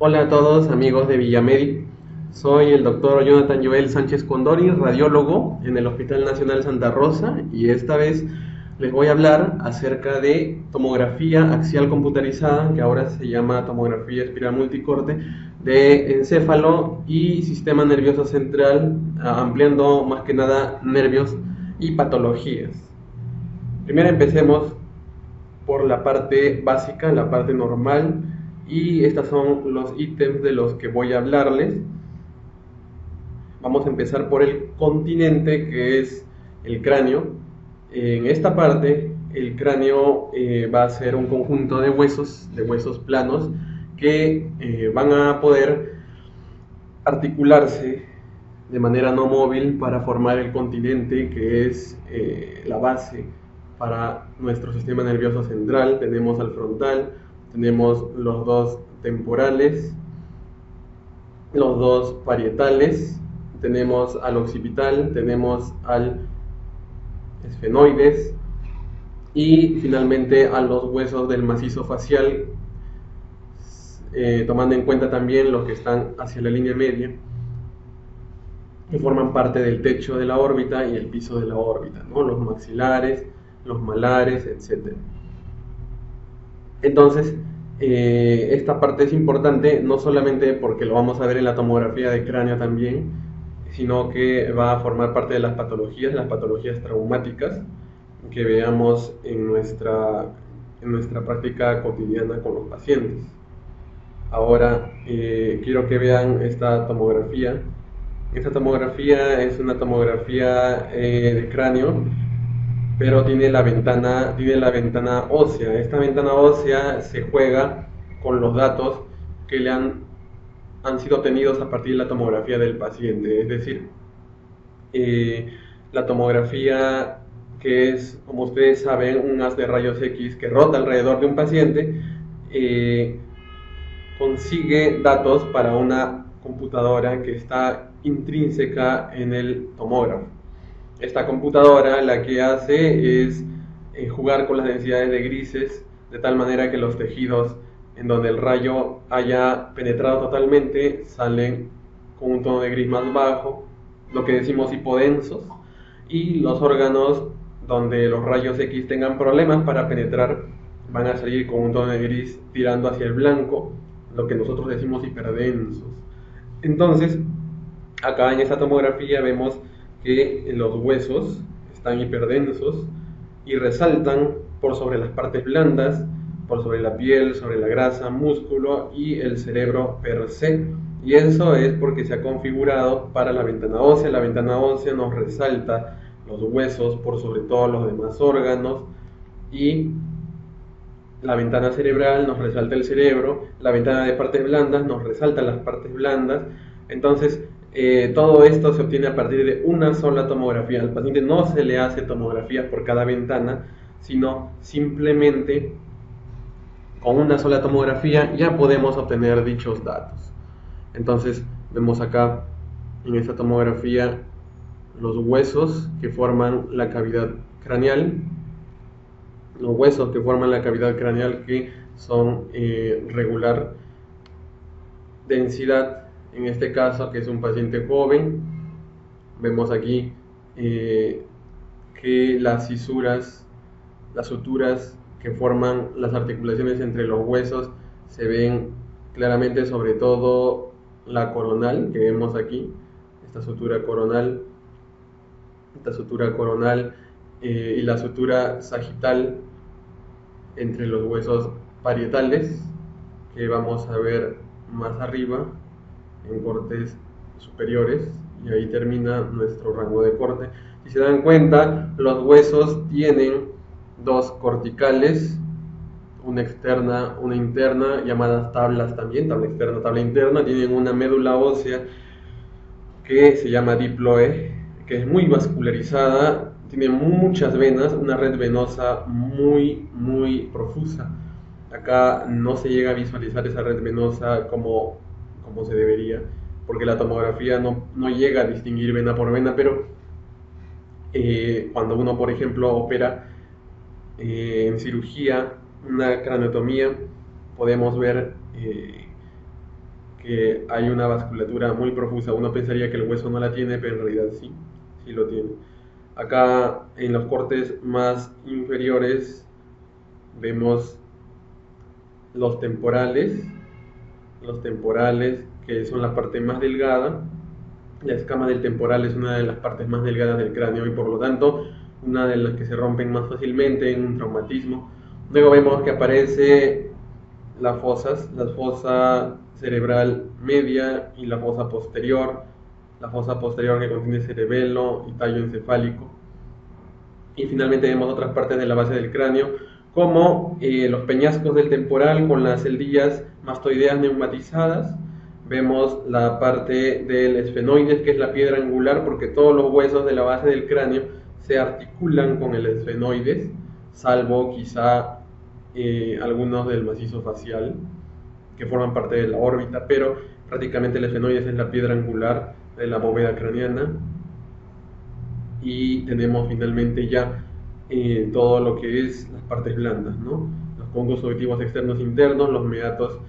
Hola a todos amigos de Villamedi, soy el doctor Jonathan Joel Sánchez Condori, radiólogo en el Hospital Nacional Santa Rosa, y esta vez les voy a hablar acerca de tomografía axial computarizada, que ahora se llama tomografía espiral multicorte, de encéfalo y sistema nervioso central, ampliando más que nada nervios y patologías. Primero empecemos por la parte básica, la parte normal, y estos son los ítems de los que voy a hablarles. Vamos a empezar por el continente, que es el cráneo. En esta parte el cráneo va a ser un conjunto de huesos planos que van a poder articularse de manera no móvil para formar el continente, que es la base para nuestro sistema nervioso central. Tenemos al frontal, tenemos los dos temporales, los dos parietales, tenemos al occipital, tenemos al esfenoides y finalmente a los huesos del macizo facial, tomando en cuenta también los que están hacia la línea media, que forman parte del techo de la órbita y el piso de la órbita, ¿no? Los maxilares, los malares, etc. Entonces, esta parte es importante no solamente porque lo vamos a ver en la tomografía de cráneo también, sino que va a formar parte de las patologías traumáticas que veamos en nuestra práctica cotidiana con los pacientes. Ahora, quiero que vean esta tomografía. Esta tomografía es una tomografía de cráneo, pero tiene la ventana ósea. Esta ventana ósea se juega con los datos que han sido obtenidos a partir de la tomografía del paciente. Es decir, la tomografía, que es, como ustedes saben, un haz de rayos X que rota alrededor de un paciente, consigue datos para una computadora que está intrínseca en el tomógrafo. Esta computadora la que hace es jugar con las densidades de grises, de tal manera que los tejidos en donde el rayo haya penetrado totalmente salen con un tono de gris más bajo, lo que decimos hipodensos, y los órganos donde los rayos X tengan problemas para penetrar van a salir con un tono de gris tirando hacia el blanco, lo que nosotros decimos hiperdensos. Entonces, acá en esta tomografía vemos que los huesos están hiperdensos y resaltan por sobre las partes blandas, por sobre la piel, sobre la grasa, músculo y el cerebro per se. Y eso es porque se ha configurado para la ventana ósea. La ventana ósea nos resalta los huesos por sobre todos los demás órganos, y la ventana cerebral nos resalta el cerebro, la ventana de partes blandas nos resalta las partes blandas. Entonces, todo esto se obtiene a partir de una sola tomografía. Al paciente no se le hace tomografía por cada ventana, sino simplemente con una sola tomografía ya podemos obtener dichos datos. Entonces, vemos acá en esta tomografía los huesos que forman la cavidad craneal, que son regular densidad, en este caso que es un paciente joven. Vemos aquí que las suturas que forman las articulaciones entre los huesos se ven claramente, sobre todo la coronal que vemos aquí, esta sutura coronal y la sutura sagital entre los huesos parietales, que vamos a ver más arriba en cortes superiores, y ahí termina nuestro rango de corte. Si se dan cuenta, los huesos tienen dos corticales, una externa, una interna, llamadas tablas también, tabla externa, tabla interna. Tienen una médula ósea que se llama diploe, que es muy vascularizada, tiene muchas venas, una red venosa muy profusa. Acá no se llega a visualizar esa red venosa como se debería, porque la tomografía no llega a distinguir vena por vena, pero cuando uno, por ejemplo, opera en cirugía, una craneotomía, podemos ver que hay una vasculatura muy profusa. Uno pensaría que el hueso no la tiene, pero en realidad sí, sí lo tiene. Acá en los cortes más inferiores vemos los temporales que son la parte más delgada. La escama del temporal es una de las partes más delgadas del cráneo y por lo tanto una de las que se rompen más fácilmente en un traumatismo. Luego vemos que aparece la fosa cerebral media y la fosa posterior que contiene cerebelo y tallo encefálico. Y finalmente vemos otras partes de la base del cráneo, como los peñascos del temporal con las celdillas mastoideas neumatizadas. Vemos la parte del esfenoides, que es la piedra angular, porque todos los huesos de la base del cráneo se articulan con el esfenoides, salvo quizá algunos del macizo facial, que forman parte de la órbita, pero prácticamente el esfenoides es la piedra angular de la bóveda craneana. Y tenemos finalmente ya todo lo que es las partes blandas, ¿no? Los congos auditivos externos e internos, los meatos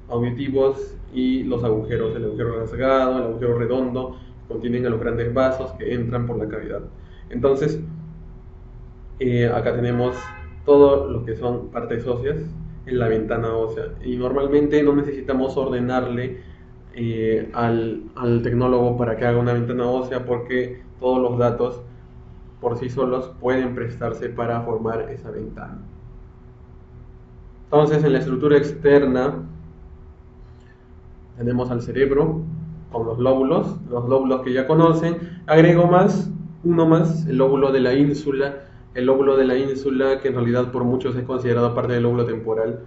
auditivos y los agujeros, el agujero rasgado, el agujero redondo, contienen a los grandes vasos que entran por la cavidad. Entonces, acá tenemos todo lo que son partes óseas en la ventana ósea, y normalmente no necesitamos ordenarle al tecnólogo para que haga una ventana ósea, porque todos los datos por sí solos pueden prestarse para formar esa ventana. Entonces, en la estructura externa tenemos al cerebro con los lóbulos que ya conocen. Agrego uno más, el lóbulo de la ínsula. El lóbulo de la ínsula, que en realidad por muchos es considerado parte del lóbulo temporal,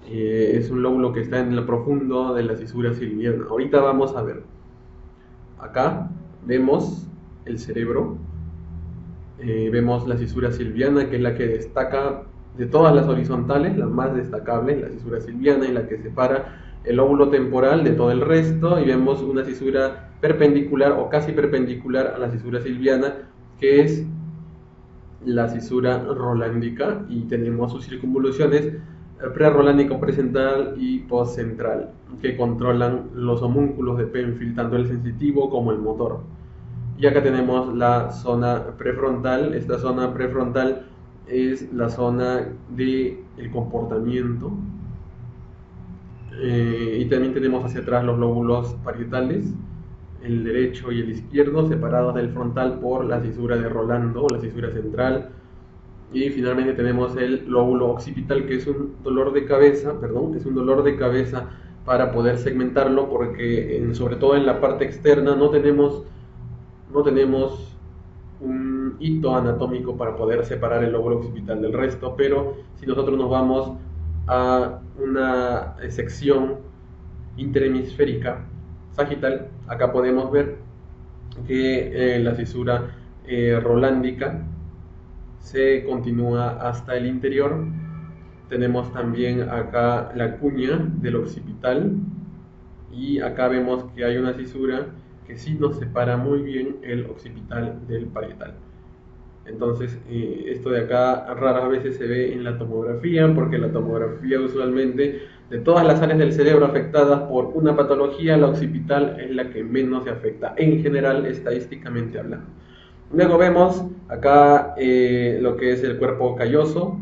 es un lóbulo que está en lo profundo de la cisura silviana. Ahorita vamos a ver. Acá vemos el cerebro, vemos la cisura silviana, que es la que destaca de todas las horizontales, la más destacable, la cisura silviana, y la que separa el lóbulo temporal de todo el resto, y vemos una cisura perpendicular o casi perpendicular a la cisura silviana, que es la cisura rolándica, y tenemos sus circunvoluciones prerolándico precentral y postcentral, que controlan los homúnculos de Penfield, tanto el sensitivo como el motor. Y acá tenemos la zona prefrontal. Esta zona prefrontal es la zona del comportamiento, y también tenemos hacia atrás los lóbulos parietales, el derecho y el izquierdo, separados del frontal por la cisura de Rolando o la cisura central. Y finalmente tenemos el lóbulo occipital, que es un dolor de cabeza, para poder segmentarlo, porque sobre todo en la parte externa no tenemos un hito anatómico para poder separar el lóbulo occipital del resto. Pero si nosotros nos vamos a una sección interhemisférica sagital, acá podemos ver que la fisura rolándica se continúa hasta el interior. Tenemos también acá la cuña del occipital, y acá vemos que hay una fisura que sí nos separa muy bien el occipital del parietal. Entonces, esto de acá raras veces se ve en la tomografía, porque la tomografía usualmente, de todas las áreas del cerebro afectadas por una patología, la occipital es la que menos se afecta, en general, estadísticamente hablando. Luego vemos acá lo que es el cuerpo calloso.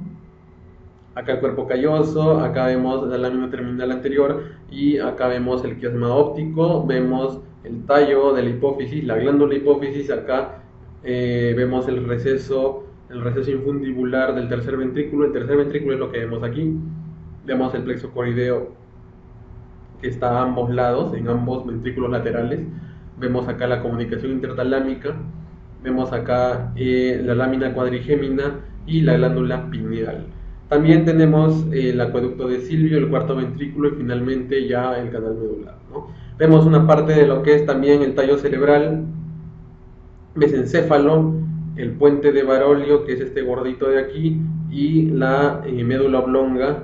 Acá el cuerpo calloso, acá vemos la lámina terminal anterior, y acá vemos el quiasma óptico, vemos el tallo de la hipófisis, la glándula hipófisis. Acá vemos el receso infundibular del tercer ventrículo. El tercer ventrículo es lo que vemos aquí. Vemos el plexo coroideo, que está a ambos lados, en ambos ventrículos laterales. Vemos acá la comunicación intertalámica. Vemos acá la lámina cuadrigémina y la glándula pineal. También tenemos el acueducto de Silvio, el cuarto ventrículo, y finalmente ya el canal medular, ¿no? Vemos una parte de lo que es también el tallo cerebral, mesencéfalo, el puente de Barolio, que es este gordito de aquí, y la médula oblonga,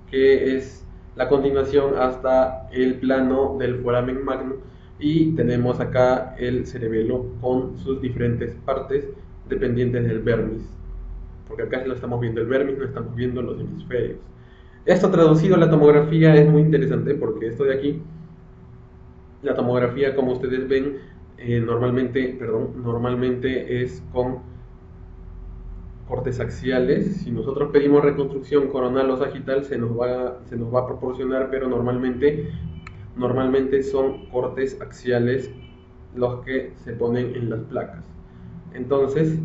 que es la continuación hasta el plano del foramen magnum. Y tenemos acá el cerebelo con sus diferentes partes dependientes del vermis, porque acá lo estamos viendo el vermis, no estamos viendo los hemisferios. Esto traducido a la tomografía es muy interesante, porque esto de aquí La tomografía, como ustedes ven, normalmente es con cortes axiales. Si nosotros pedimos reconstrucción coronal o sagital, se nos va a proporcionar, pero normalmente son cortes axiales los que se ponen en las placas. Entonces,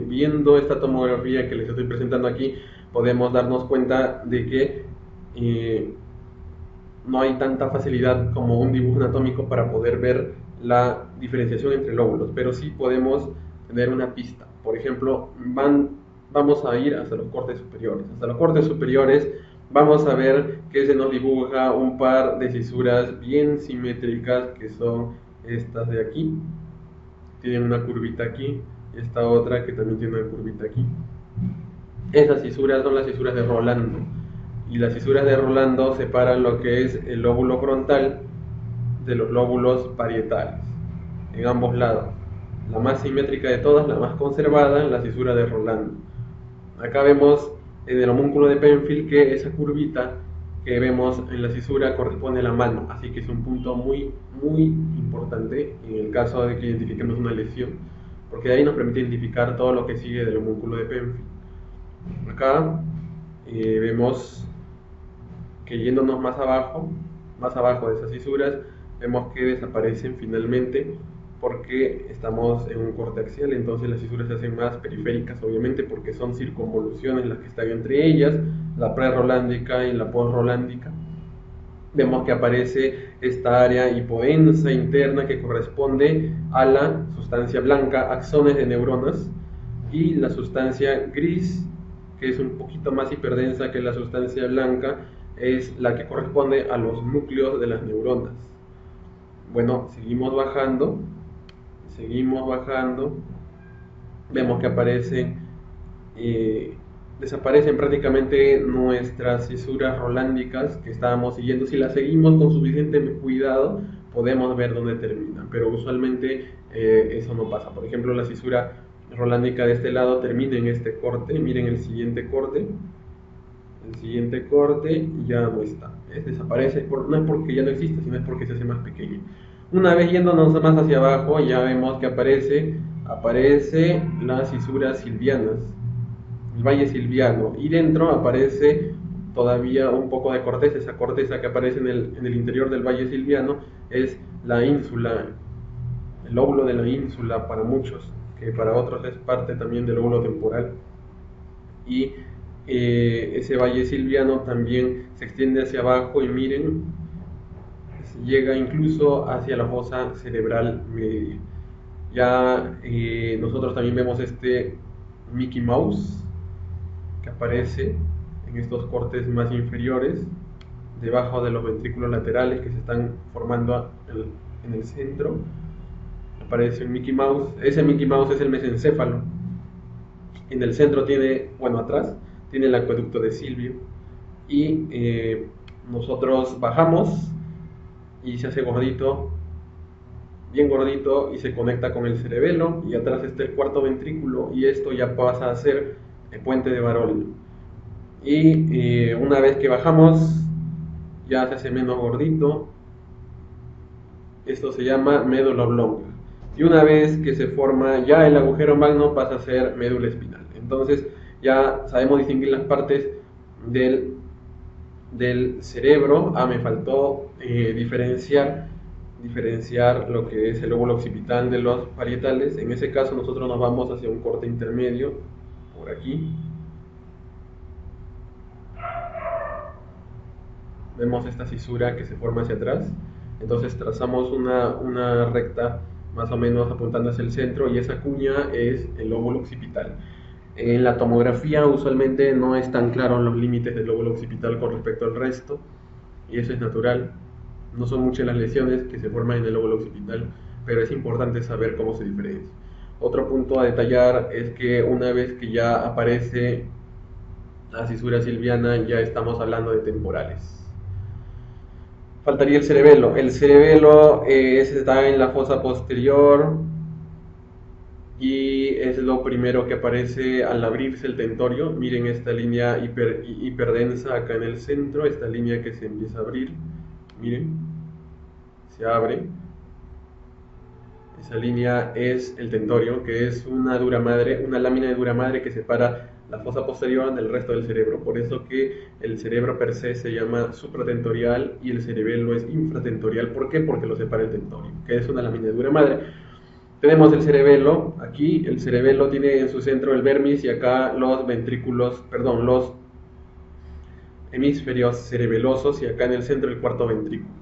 viendo esta tomografía que les estoy presentando aquí, podemos darnos cuenta de que no hay tanta facilidad como un dibujo anatómico para poder ver la diferenciación entre lóbulos, pero sí podemos tener una pista. Por ejemplo, vamos a ir hasta los cortes superiores. Hasta los cortes superiores vamos a ver que se nos dibuja un par de cisuras bien simétricas, que son estas de aquí. Tienen una curvita aquí, y esta otra que también tiene una curvita aquí. Esas cisuras son las cisuras de Rolando, y las cisuras de Rolando separan lo que es el lóbulo frontal de los lóbulos parietales, en ambos lados. La más simétrica de todas, la más conservada, la cisura de Rolando. Acá vemos en el homúnculo de Penfield que esa curvita que vemos en la cisura corresponde a la mano, así que es un punto muy importante en el caso de que identifiquemos una lesión, porque de ahí nos permite identificar todo lo que sigue del homúnculo de Penfield. Acá vemos que yéndonos más abajo de esas cisuras, vemos que desaparecen finalmente porque estamos en un corte axial. Entonces las cisuras se hacen más periféricas, obviamente, porque son circunvoluciones las que están entre ellas, la prerolándica y la posrolándica. Vemos que aparece esta área hipodensa interna que corresponde a la sustancia blanca, axones de neuronas, y la sustancia gris, que es un poquito más hiperdensa que la sustancia blanca, es la que corresponde a los núcleos de las neuronas. Bueno, seguimos bajando, vemos que desaparecen prácticamente nuestras cisuras rolándicas que estábamos siguiendo. Si las seguimos con suficiente cuidado, podemos ver dónde terminan, pero usualmente eso no pasa. Por ejemplo, la cisura rolándica de este lado termina en este corte. Miren el siguiente corte ya no está, desaparece, no es porque ya no existe, sino es porque se hace más pequeño. Una vez yéndonos más hacia abajo, ya vemos que aparece las cisuras silvianas, el valle silviano, y dentro aparece todavía un poco de corteza. Esa corteza que aparece en el interior del valle silviano es la ínsula, el lóbulo de la ínsula para muchos, que para otros es parte también del lóbulo temporal. Y ese valle silviano también se extiende hacia abajo, y miren, llega incluso hacia la fosa cerebral media. Ya nosotros también vemos este Mickey Mouse que aparece en estos cortes más inferiores, debajo de los ventrículos laterales que se están formando en el centro. Aparece un Mickey Mouse. Ese Mickey Mouse es el mesencéfalo. En el centro atrás tiene el acueducto de Silvio, y nosotros bajamos y se hace gordito, bien gordito, y se conecta con el cerebelo, y atrás está el cuarto ventrículo, y esto ya pasa a ser el puente de Barol. Y una vez que bajamos ya se hace menos gordito. Esto se llama médula oblonga, y una vez que se forma ya el agujero magno pasa a ser médula espinal. Entonces ya sabemos distinguir las partes del cerebro. Me faltó diferenciar lo que es el lóbulo occipital de los parietales. En ese caso nosotros nos vamos hacia un corte intermedio por aquí. Vemos esta cisura que se forma hacia atrás. Entonces trazamos una recta más o menos apuntando hacia el centro, y esa cuña es el lóbulo occipital. En la tomografía usualmente no están claros los límites del lóbulo occipital con respecto al resto, y eso es natural. No son muchas las lesiones que se forman en el lóbulo occipital, pero es importante saber cómo se diferencia. Otro punto a detallar es que una vez que ya aparece la cisura silviana, ya estamos hablando de temporales. Faltaría el cerebelo. El cerebelo está en la fosa posterior, y es lo primero que aparece al abrirse el tentorio. Miren esta línea hiperdensa acá en el centro, esta línea que se empieza a abrir, miren, se abre. Esa línea es el tentorio, que es una lámina de dura madre que separa la fosa posterior del resto del cerebro. Por eso que el cerebro per se se llama supratentorial y el cerebelo es infratentorial. ¿Por qué? Porque lo separa el tentorio, que es una lámina de dura madre. Tenemos el cerebelo, aquí el cerebelo tiene en su centro el vermis y acá los hemisferios cerebelosos y acá en el centro el cuarto ventrículo.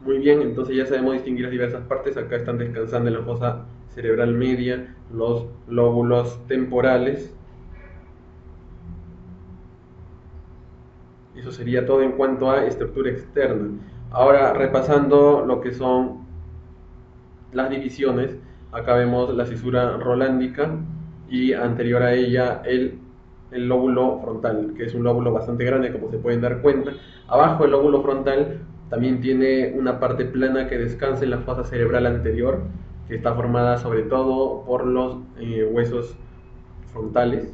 Muy bien, entonces ya sabemos distinguir las diversas partes. Acá están descansando en la fosa cerebral media los lóbulos temporales. Eso sería todo en cuanto a estructura externa. Ahora, repasando lo que son las divisiones, acá vemos la cisura rolándica y anterior a ella el lóbulo frontal, que es un lóbulo bastante grande, como se pueden dar cuenta. Abajo del lóbulo frontal también tiene una parte plana que descansa en la fosa cerebral anterior, que está formada sobre todo por los huesos frontales.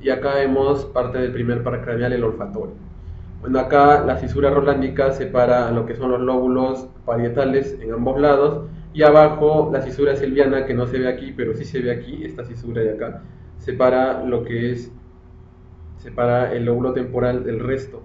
Y acá vemos parte del primer par craneal, el olfatorio. Bueno, acá la cisura rolándica separa lo que son los lóbulos parietales en ambos lados, y abajo la cisura silviana, que no se ve aquí, pero sí se ve aquí, esta cisura de acá, separa el lóbulo temporal del resto.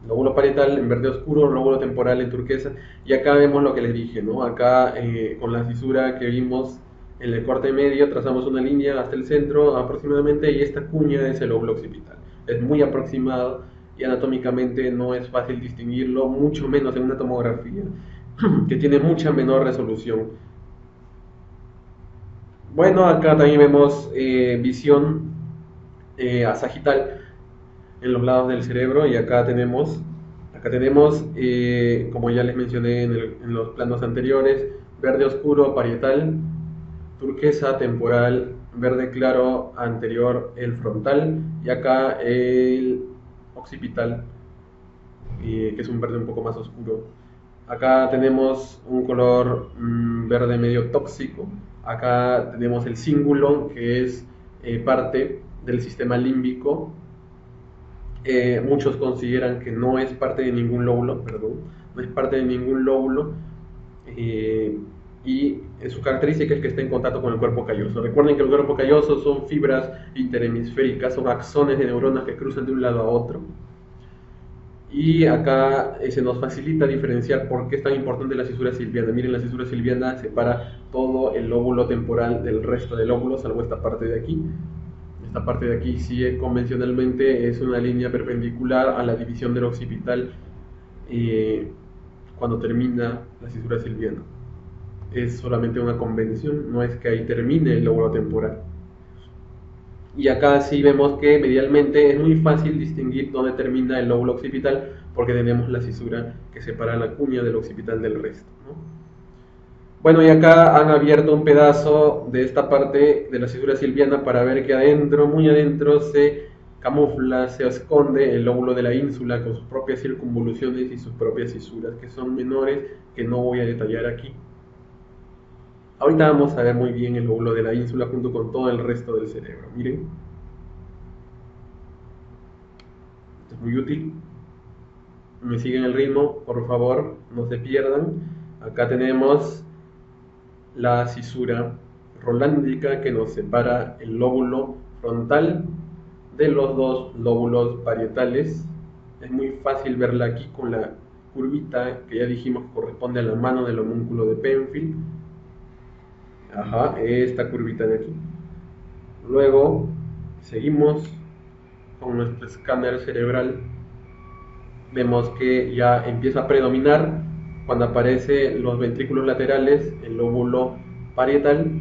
Lóbulo parietal en verde oscuro, lóbulo temporal en turquesa, y acá vemos lo que les dije, ¿no? Acá con la cisura que vimos en el corte medio, trazamos una línea hasta el centro aproximadamente, y esta cuña es el lóbulo occipital. Es muy aproximado y anatómicamente no es fácil distinguirlo, mucho menos en una tomografía que tiene mucha menor resolución. Bueno, acá también vemos visión sagital en los lados del cerebro, y acá tenemos como ya les mencioné en los planos anteriores, verde oscuro parietal, turquesa temporal, verde claro anterior el frontal, y acá el occipital, que es un verde un poco más oscuro. Acá tenemos un color verde medio tóxico. Acá tenemos el cíngulo, que es parte del sistema límbico. Muchos consideran que no es parte de ningún lóbulo, y su característica es que está en contacto con el cuerpo calloso. Recuerden que el cuerpo calloso son fibras interhemisféricas, son axones de neuronas que cruzan de un lado a otro. Y acá se nos facilita diferenciar por qué es tan importante la cisura silviana. Miren, la cisura silviana separa todo el lóbulo temporal del resto del lóbulo, salvo esta parte de aquí. Esta parte de aquí sí convencionalmente es una línea perpendicular a la división del occipital cuando termina la cisura silviana. Es solamente una convención, no es que ahí termine el lóbulo temporal. Y acá sí vemos que medialmente es muy fácil distinguir dónde termina el lóbulo occipital, porque tenemos la cisura que separa la cuña del occipital del resto, ¿no? Bueno, y acá han abierto un pedazo de esta parte de la cisura silviana para ver que adentro, muy adentro, se camufla, se esconde el lóbulo de la ínsula con sus propias circunvoluciones y sus propias cisuras, que son menores, que no voy a detallar aquí. Ahorita vamos a ver muy bien el lóbulo de la ínsula junto con todo el resto del cerebro. Miren. Esto es muy útil. Me siguen el ritmo, por favor, no se pierdan. Acá tenemos la cisura rolándica que nos separa el lóbulo frontal de los dos lóbulos parietales. Es muy fácil verla aquí con la curvita que ya dijimos que corresponde a la mano del homúnculo de Penfield. Esta curvita de aquí. Luego seguimos con nuestro escáner cerebral. Vemos que ya empieza a predominar cuando aparecen los ventrículos laterales, el lóbulo parietal.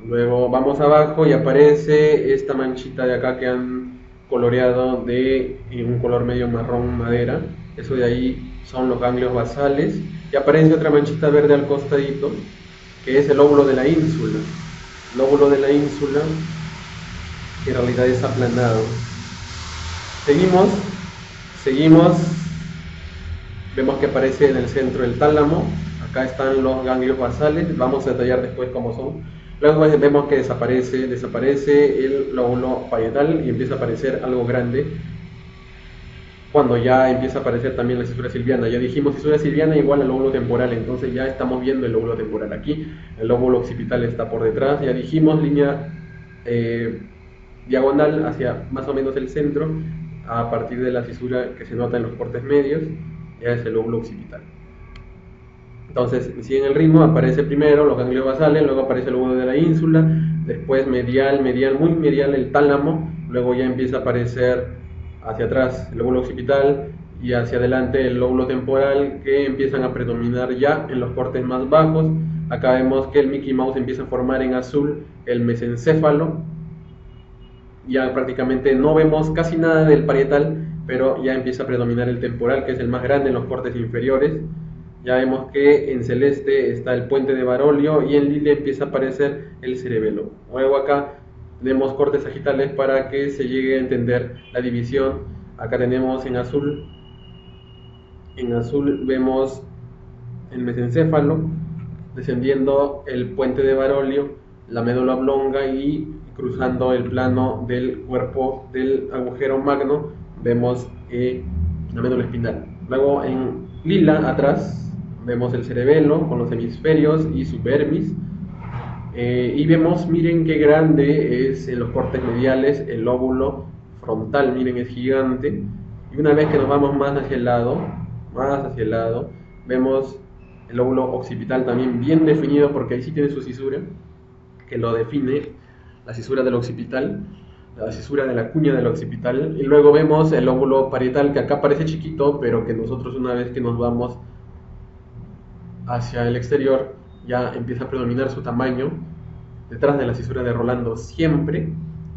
Luego vamos abajo y aparece esta manchita de acá que han coloreado de un color medio marrón madera. Eso de ahí son los ganglios basales. Y aparece otra manchita verde al costadito, que es el lóbulo de la ínsula. Lóbulo de la ínsula, que en realidad es aplanado. Seguimos. Vemos que aparece en el centro el tálamo. Acá están los ganglios basales. Vamos a detallar después cómo son. Luego vemos que desaparece el lóbulo parietal y empieza a aparecer algo grande cuando ya empieza a aparecer también la cisura silviana. Ya dijimos cisura silviana igual al lóbulo temporal, entonces ya estamos viendo el lóbulo temporal aquí. El lóbulo occipital está por detrás, ya dijimos línea diagonal hacia más o menos el centro, a partir de la cisura que se nota en los cortes medios, ya es el lóbulo occipital. Entonces, siguen el ritmo, aparece primero los ganglios basales, luego aparece el lóbulo de la ínsula, después medial, muy medial el tálamo, luego ya empieza a aparecer hacia atrás el lóbulo occipital y hacia adelante el lóbulo temporal, que empiezan a predominar ya en los cortes más bajos. Acá vemos que el Mickey Mouse empieza a formar en azul el mesencéfalo. Ya prácticamente no vemos casi nada del parietal, pero ya empieza a predominar el temporal, que es el más grande en los cortes inferiores. Ya vemos que en celeste está el puente de Barolio y en lila empieza a aparecer el cerebelo. Luego acá tenemos cortes sagitales para que se llegue a entender la división. Acá tenemos en azul vemos el mesencéfalo, descendiendo el puente de Barolio, la médula oblonga y cruzando el plano del cuerpo del agujero magno vemos la médula espinal. Luego en lila atrás vemos el cerebelo con los hemisferios y su vermis, y vemos, miren qué grande es en los cortes mediales el lóbulo frontal, miren, es gigante. Y una vez que nos vamos más hacia el lado, vemos el lóbulo occipital también bien definido, porque ahí sí tiene su cisura que lo define, la cisura del occipital, la cisura de la cuña del occipital. Y luego vemos el lóbulo parietal, que acá parece chiquito, pero que nosotros, una vez que nos vamos hacia el exterior, ya empieza a predominar su tamaño detrás de la cisura de Rolando siempre.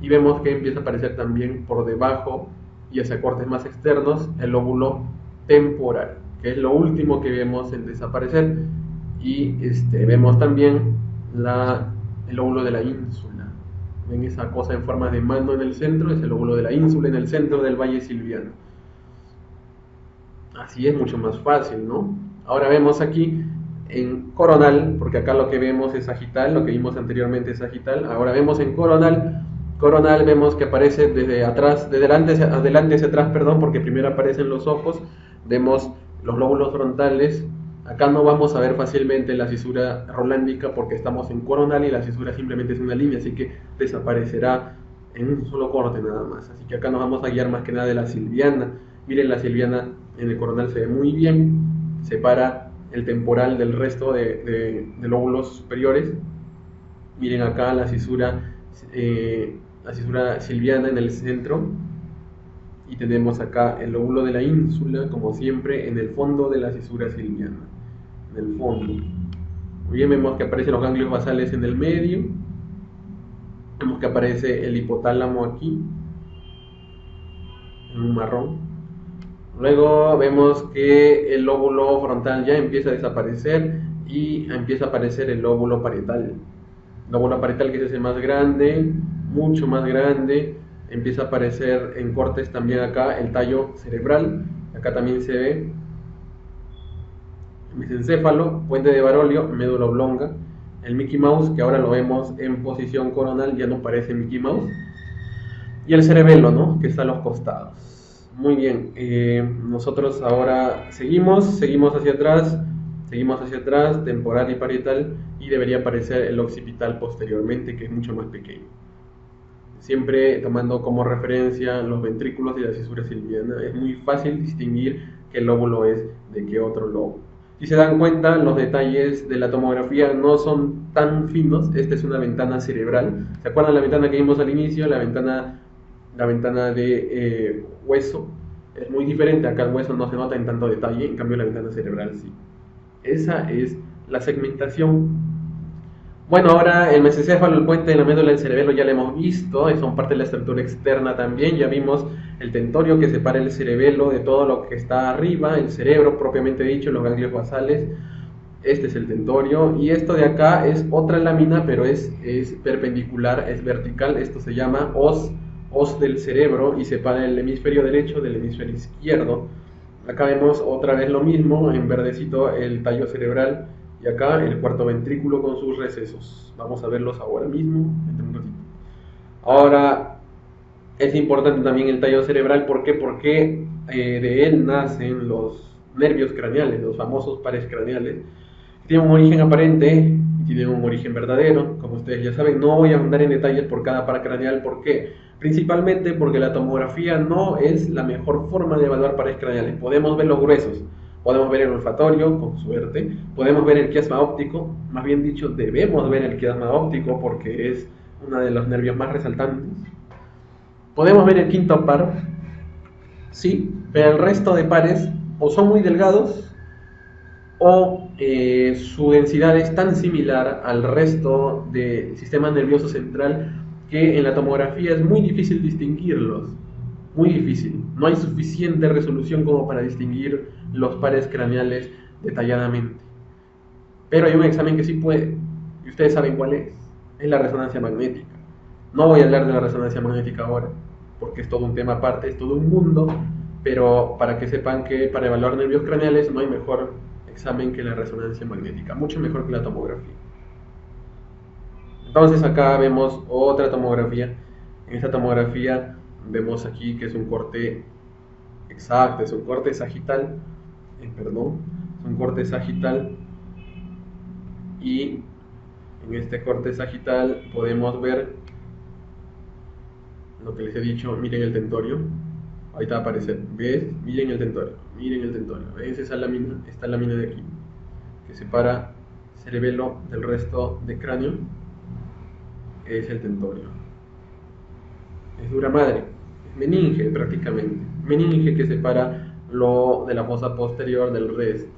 Y vemos que empieza a aparecer también por debajo y hacia cortes más externos el lóbulo temporal, que es lo último que vemos en desaparecer. Y vemos también el lóbulo de la ínsula. Ven esa cosa en forma de mano en el centro, es el lóbulo de la ínsula en el centro del valle silviano. Así es mucho más fácil, ¿no? Ahora vemos aquí en coronal, porque acá lo que vemos es sagital, lo que vimos anteriormente es sagital. Ahora vemos en coronal vemos que aparece desde atrás, de adelante hacia atrás, perdón, porque primero aparecen los ojos. Vemos los lóbulos frontales. Acá no vamos a ver fácilmente la cisura rolándica porque estamos en coronal y la cisura simplemente es una línea, así que desaparecerá en un solo corte nada más. Así que acá nos vamos a guiar más que nada de la silviana. Miren, la silviana en el coronal se ve muy bien, separa el temporal del resto de lóbulos superiores. Miren acá la cisura silviana en el centro, y tenemos acá el lóbulo de la ínsula, como siempre, en el fondo de la cisura silviana, en el fondo. Muy bien, vemos que aparecen los ganglios basales en el medio, vemos que aparece el hipotálamo aquí, en un marrón. Luego vemos que el lóbulo frontal ya empieza a desaparecer y empieza a aparecer el lóbulo parietal. El lóbulo parietal, que es el más grande, mucho más grande. Empieza a aparecer en cortes también acá el tallo cerebral. Acá también se ve el mesencéfalo, puente de Barolio, médula oblonga. El Mickey Mouse, que ahora lo vemos en posición coronal, ya no parece Mickey Mouse. Y el cerebelo, ¿no?, que está a los costados. Muy bien, nosotros ahora seguimos hacia atrás, temporal y parietal, y debería aparecer el occipital posteriormente, que es mucho más pequeño. Siempre tomando como referencia los ventrículos y la cisura silviana, es muy fácil distinguir qué lóbulo es de qué otro lóbulo. Si se dan cuenta, los detalles de la tomografía no son tan finos. Esta es una ventana cerebral. ¿Se acuerdan la ventana que vimos al inicio? La ventana de hueso es muy diferente. Acá el hueso no se nota en tanto detalle, en cambio la ventana cerebral sí. Esa es la segmentación. Bueno, ahora el mesencéfalo, el puente de la médula, el cerebelo ya lo hemos visto, son parte de la estructura externa también. Ya vimos el tentorio que separa el cerebelo de todo lo que está arriba, el cerebro propiamente dicho, los ganglios basales. Este es el tentorio, y esto de acá es otra lámina, pero es perpendicular, es vertical. Esto se llama hoz del cerebro, y separa el hemisferio derecho del hemisferio izquierdo. Acá vemos otra vez lo mismo, en verdecito el tallo cerebral, Y acá el cuarto ventrículo con sus recesos. Vamos a verlos ahora mismo, en un ratito. Ahora, es importante también el tallo cerebral. ¿Por qué? Porque de él nacen los nervios craneales, los famosos pares craneales. Tienen un origen aparente y tienen un origen verdadero. Como ustedes ya saben, no voy a ahondar en detalles por cada par craneal. ¿Por qué? Principalmente porque la tomografía no es la mejor forma de evaluar pares craneales. Podemos ver los gruesos, podemos ver el olfatorio, con suerte, podemos ver el quiasma óptico, más bien dicho, debemos ver el quiasma óptico porque es uno de los nervios más resaltantes. Podemos ver el quinto par, sí, pero el resto de pares o son muy delgados o su densidad es tan similar al resto del sistema nervioso central que en la tomografía es muy difícil distinguirlos, muy difícil. No hay suficiente resolución como para distinguir los pares craneales detalladamente. Pero hay un examen que sí puede, y ustedes saben cuál es la resonancia magnética. No voy a hablar de la resonancia magnética ahora, porque es todo un tema aparte, es todo un mundo, pero para que sepan que para evaluar nervios craneales no hay mejor examen que la resonancia magnética, mucho mejor que la tomografía. Entonces acá vemos otra tomografía. En esta tomografía vemos aquí que es un corte exacto, es un corte sagital, es un corte sagital, y en este corte sagital podemos ver lo que les he dicho. Miren el tentorio, ahorita va a aparecer, ¿ves? Miren el tentorio, ¿ves esa lámina? Esta lámina de aquí, que separa cerebelo del resto de cráneo, es el tentorio. Es dura madre, es meninge prácticamente, meninge que separa lo de la fosa posterior del resto.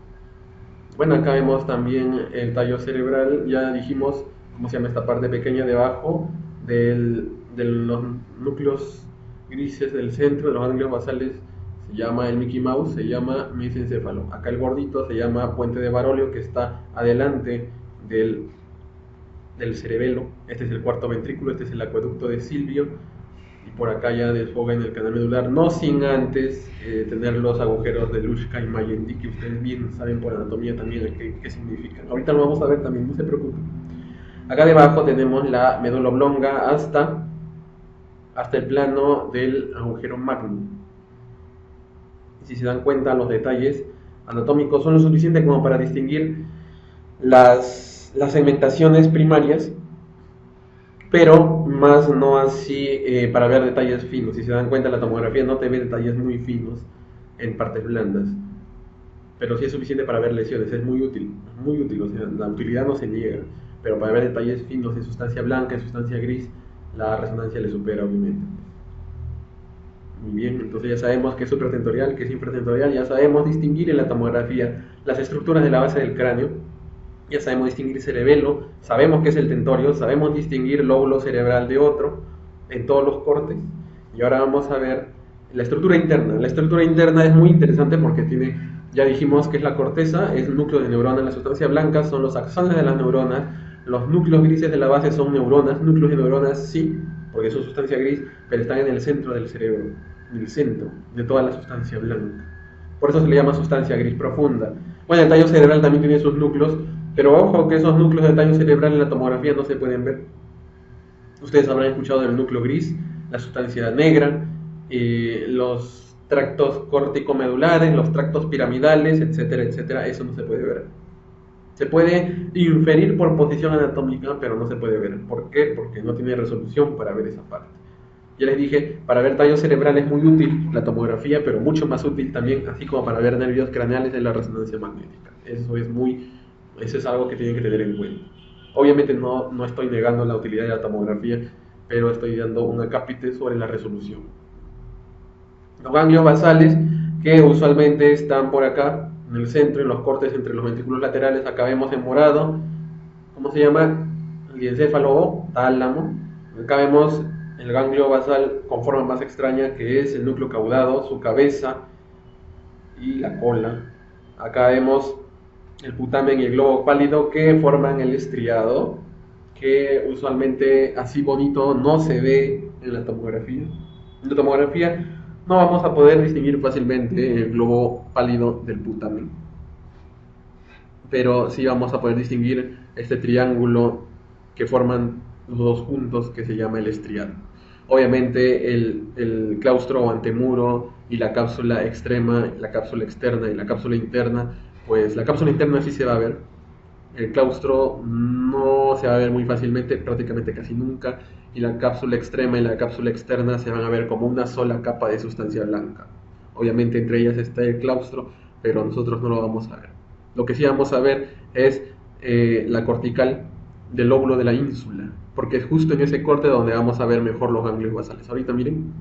Bueno, acá vemos también el tallo cerebral. Ya dijimos cómo se llama esta parte pequeña debajo de los núcleos grises del centro, de los ganglios basales. Se llama el Mickey Mouse, se llama mesencéfalo. Acá el gordito se llama puente de Barolio, que está adelante del cerebelo. Este es el cuarto ventrículo, este es el acueducto de Silvio, y por acá ya desfoga en el canal medular, no sin antes tener los agujeros de Luschka y Magendie, que ustedes bien saben por anatomía también qué significan. Ahorita lo vamos a ver también, no se preocupen. Acá debajo tenemos la médula oblonga hasta el plano del agujero magno. Si se dan cuenta, los detalles anatómicos son lo suficiente como para distinguir las segmentaciones primarias, pero más no así para ver detalles finos. Si se dan cuenta, la tomografía no te ve detalles muy finos en partes blandas, pero sí es suficiente para ver lesiones. Es muy útil, o sea, la utilidad no se niega, pero para ver detalles finos en sustancia blanca, en sustancia gris, la resonancia le supera, obviamente. Muy bien, entonces ya sabemos que es supratentorial, que es infratentorial, ya sabemos distinguir en la tomografía las estructuras de la base del cráneo, ya sabemos distinguir cerebelo, sabemos qué es el tentorio, sabemos distinguir lóbulo cerebral de otro en todos los cortes. Y ahora vamos a ver la estructura interna. La estructura interna es muy interesante porque tiene, ya dijimos que es la corteza, es núcleo de neuronas, la sustancia blanca son los axones de las neuronas, los núcleos grises de la base son neuronas, núcleos de neuronas sí, porque son sustancia gris, pero están en el centro del cerebro, en el centro de toda la sustancia blanca. Por eso se le llama sustancia gris profunda. Bueno, el tallo cerebral también tiene sus núcleos, pero ojo que esos núcleos de tallo cerebral en la tomografía no se pueden ver. Ustedes habrán escuchado del núcleo gris, la sustancia negra, los tractos córtico-medulares, los tractos piramidales, etcétera, etcétera. Eso no se puede ver. Se puede inferir por posición anatómica, pero no se puede ver. ¿Por qué? Porque no tiene resolución para ver esa parte. Ya les dije, para ver tallo cerebral es muy útil la tomografía, pero mucho más útil también, así como para ver nervios craneales, es la resonancia magnética. Eso es algo que tienen que tener en cuenta. Obviamente no estoy negando la utilidad de la tomografía, pero estoy dando un acápite sobre la resolución. Los ganglios basales, que usualmente están por acá, en el centro, en los cortes entre los ventrículos laterales. Acá vemos en morado, ¿cómo se llama? El diencéfalo o tálamo. Acá vemos el ganglio basal con forma más extraña, que es el núcleo caudado, su cabeza y la cola. Acá vemos el putamen y el globo pálido, que forman el estriado, que usualmente así bonito no se ve en la tomografía. En la tomografía no vamos a poder distinguir fácilmente el globo pálido del putamen. pero sí vamos a poder distinguir este triángulo que forman los dos juntos que se llama el estriado. Obviamente el claustro o antemuro y la cápsula extrema, la cápsula externa y la cápsula interna, pues la cápsula interna sí se va a ver, el claustro no se va a ver muy fácilmente, prácticamente casi nunca, y la cápsula extrema y la cápsula externa se van a ver como una sola capa de sustancia blanca. Obviamente entre ellas está el claustro, pero nosotros no lo vamos a ver. Lo que sí vamos a ver es la cortical del lóbulo de la ínsula, porque es justo en ese corte donde vamos a ver mejor los ganglios basales. Ahorita miren,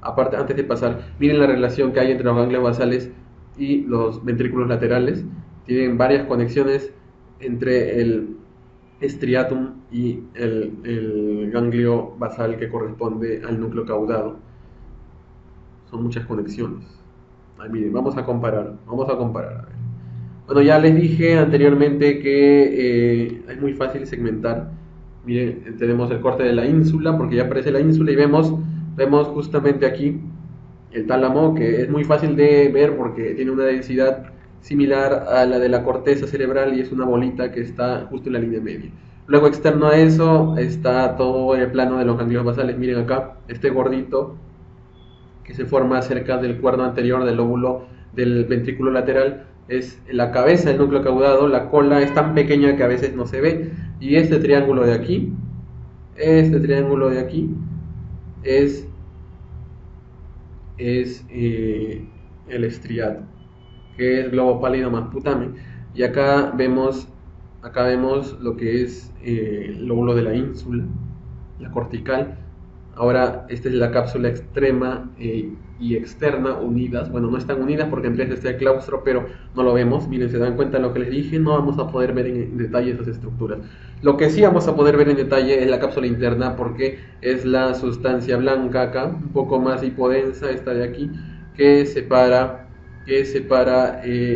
aparte, antes de pasar, miren la relación que hay entre los ganglios basales y los ventrículos laterales. Tienen varias conexiones entre el striatum y el ganglio basal que corresponde al núcleo caudado. Son muchas conexiones. Ay, miren, vamos a comparar. A ver. Bueno, ya les dije anteriormente que es muy fácil segmentar. Miren, tenemos el corte de la ínsula, porque ya aparece la ínsula y vemos justamente aquí el tálamo, que es muy fácil de ver porque tiene una densidad similar a la de la corteza cerebral y es una bolita que está justo en la línea media. Luego, externo a eso está todo el plano de los ganglios basales. Miren acá, este gordito que se forma cerca del cuerno anterior del lóbulo del ventrículo lateral es la cabeza del núcleo caudado. La cola es tan pequeña que a veces no se ve, y este triángulo de aquí es el estriato, que es globo pálido más putamen, y acá vemos lo que es el lóbulo de la ínsula, la cortical. Ahora esta es la cápsula extrema y externa unidas. Bueno, no están unidas porque entre ellas está el claustro, pero no lo vemos. Miren, se dan cuenta de lo que les dije, no vamos a poder ver en detalle esas estructuras. Lo que sí vamos a poder ver en detalle es la cápsula interna, porque es la sustancia blanca acá, un poco más hipodensa, esta de aquí, que separa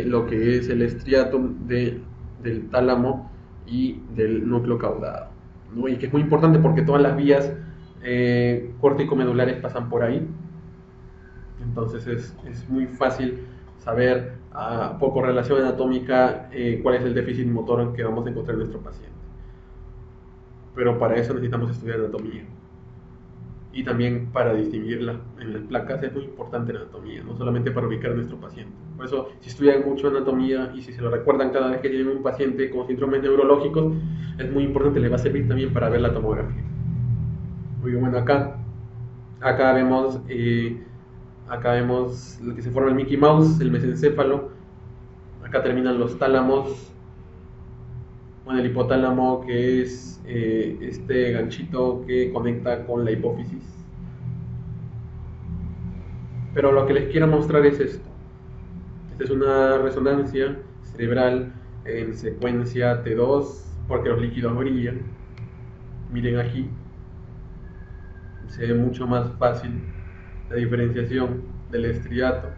lo que es el estriatum del tálamo y del núcleo caudado, ¿no? Y que es muy importante porque todas las vías córtico-medulares pasan por ahí. Entonces es muy fácil saber por correlación anatómica cuál es el déficit motor que vamos a encontrar en nuestro paciente. Pero para eso necesitamos estudiar anatomía. Y también para distinguirla en las placas es muy importante la anatomía, no solamente para ubicar a nuestro paciente. Por eso, si estudian mucho anatomía y si se lo recuerdan cada vez que tienen un paciente con síndromes neurológicos, es muy importante, les va a servir también para ver la tomografía. Muy bueno, acá vemos lo que se forma el Mickey Mouse, el mesencéfalo. Acá terminan los tálamos. Bueno, el hipotálamo, que es este ganchito que conecta con la hipófisis. Pero lo que les quiero mostrar es esto. Esta es una resonancia cerebral en secuencia T2, porque los líquidos brillan. Miren aquí, se ve mucho más fácil la diferenciación del estriato.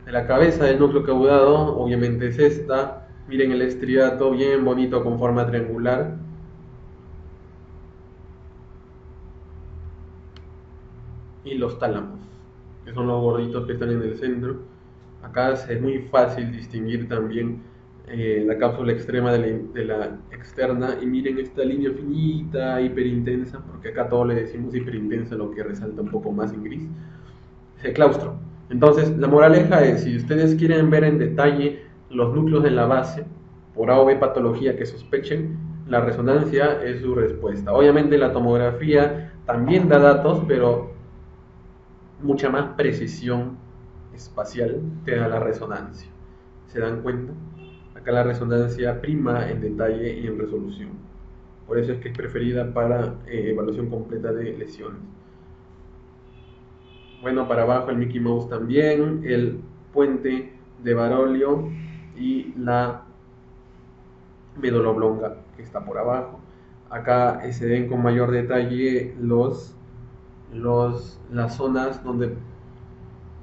De la cabeza del núcleo caudado, obviamente es esta. Miren el estriato, bien bonito, con forma triangular. Y los tálamos, que son los gorditos que están en el centro. Acá es muy fácil distinguir también la cápsula extrema de la externa. Y miren esta línea finita, hiperintensa, porque acá todo le decimos hiperintensa, lo que resalta un poco más en gris. Es el claustro. Entonces, la moraleja es, si ustedes quieren ver en detalle los núcleos de la base, por A o B patología que sospechen, la resonancia es su respuesta. Obviamente la tomografía también da datos, pero mucha más precisión espacial te da la resonancia. ¿Se dan cuenta? Acá la resonancia prima en detalle y en resolución. Por eso es que es preferida para evaluación completa de lesiones. Bueno, para abajo el Mickey Mouse también, el puente de Barolio y la médula oblonga que está por abajo. Acá se ven con mayor detalle las zonas donde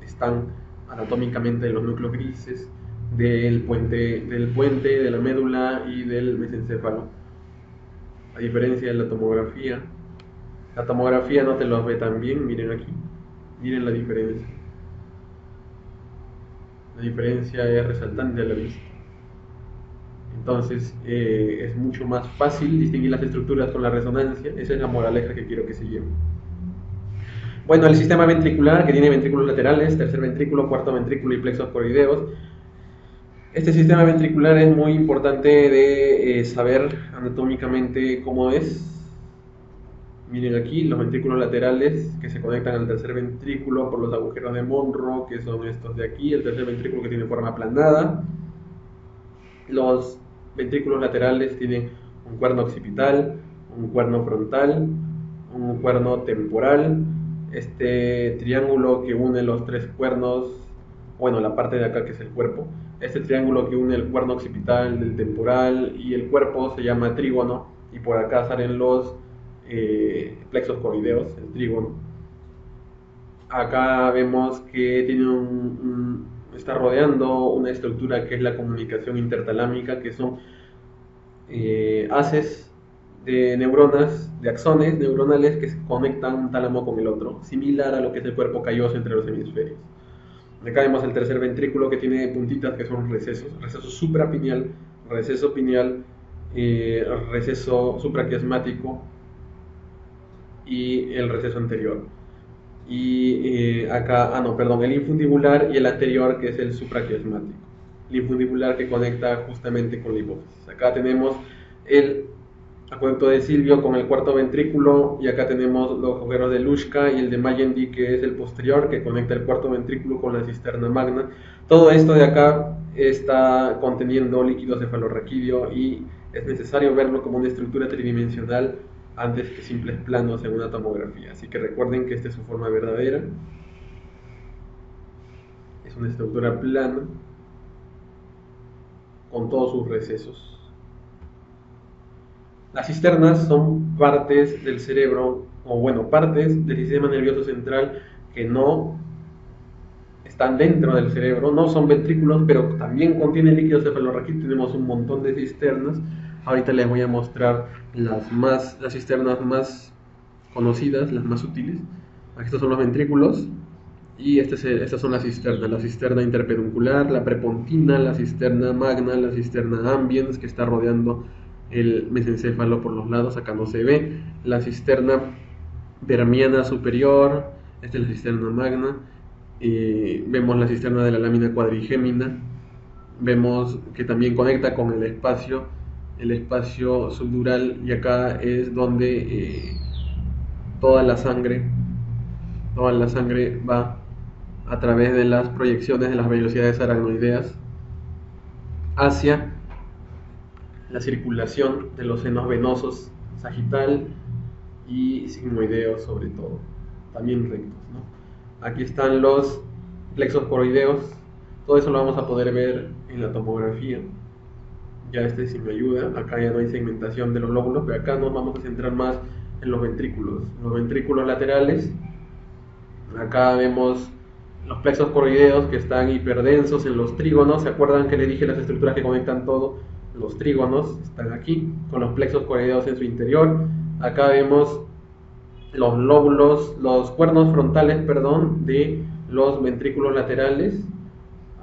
están anatómicamente los núcleos grises del puente, de la médula y del mesencéfalo. A diferencia de la tomografía no te los ve tan bien. Miren aquí, miren la diferencia. La diferencia es resaltante a la vista. Entonces es mucho más fácil distinguir las estructuras con la resonancia. Esa es la moraleja que quiero que se lleven. Bueno, el sistema ventricular, que tiene ventrículos laterales, tercer ventrículo, cuarto ventrículo y plexos coroideos. Este sistema ventricular es muy importante de saber anatómicamente cómo es. Miren aquí los ventrículos laterales que se conectan al tercer ventrículo por los agujeros de Monro, que son estos de aquí. El tercer ventrículo que tiene forma aplanada. Los ventrículos laterales tienen un cuerno occipital, un cuerno frontal, un cuerno temporal. Este triángulo que une los tres cuernos, bueno, la parte de acá que es el cuerpo, este triángulo que une el cuerno occipital, el temporal y el cuerpo se llama trígono, y por acá salen los plexos coroideos, el trígono. Acá vemos que tiene está rodeando una estructura que es la comunicación intertalámica, que son haces de neuronas, de axones neuronales que se conectan un tálamo con el otro, similar a lo que es el cuerpo calloso entre los hemisferios. Acá vemos el tercer ventrículo que tiene puntitas que son recesos, receso suprapineal, receso pineal, receso supraquiasmático y el receso anterior. Y acá, el infundibular y el anterior, que es el supraquiasmático. El infundibular que conecta justamente con la hipófisis. Acá tenemos el acueducto de Silvio con el cuarto ventrículo, y acá tenemos los agujeros de Luschka y el de Magendie, que es el posterior, que conecta el cuarto ventrículo con la cisterna magna. Todo esto de acá está conteniendo líquido cefalorraquídeo y es necesario verlo como una estructura tridimensional antes que simples planos en una tomografía. Así que recuerden que esta es su forma verdadera. Es una estructura plana con todos sus recesos. Las cisternas son partes del cerebro, o bueno, partes del sistema nervioso central que no están dentro del cerebro, no son ventrículos, pero también contienen líquido cefalorraquídeo. Tenemos un montón de cisternas. Ahorita les voy a mostrar las cisternas más conocidas, las más útiles. Aquí estos son los ventrículos y estas son las cisternas: la cisterna interpeduncular, la prepontina, la cisterna magna, la cisterna ambiens, que está rodeando el mesencéfalo por los lados, acá no se ve, la cisterna vermiana superior, esta es la cisterna magna. Vemos la cisterna de la lámina cuadrigémina, vemos que también conecta con el espacio subdural, y acá es donde toda la sangre va a través de las proyecciones de las velocidades aracnoideas hacia la circulación de los senos venosos sagital y sigmoideo, sobre todo, también rectos, ¿no? Aquí están los plexos coroideos. Todo eso lo vamos a poder ver en la tomografía. Ya sí me ayuda. Acá ya no hay segmentación de los lóbulos, pero acá nos vamos a centrar más en los ventrículos laterales. Acá vemos los plexos coroideos que están hiperdensos en los trígonos. ¿Se acuerdan que les dije las estructuras que conectan todo? Los trígonos están aquí, con los plexos coroideos en su interior. Acá vemos los lóbulos, los cuernos frontales, de los ventrículos laterales.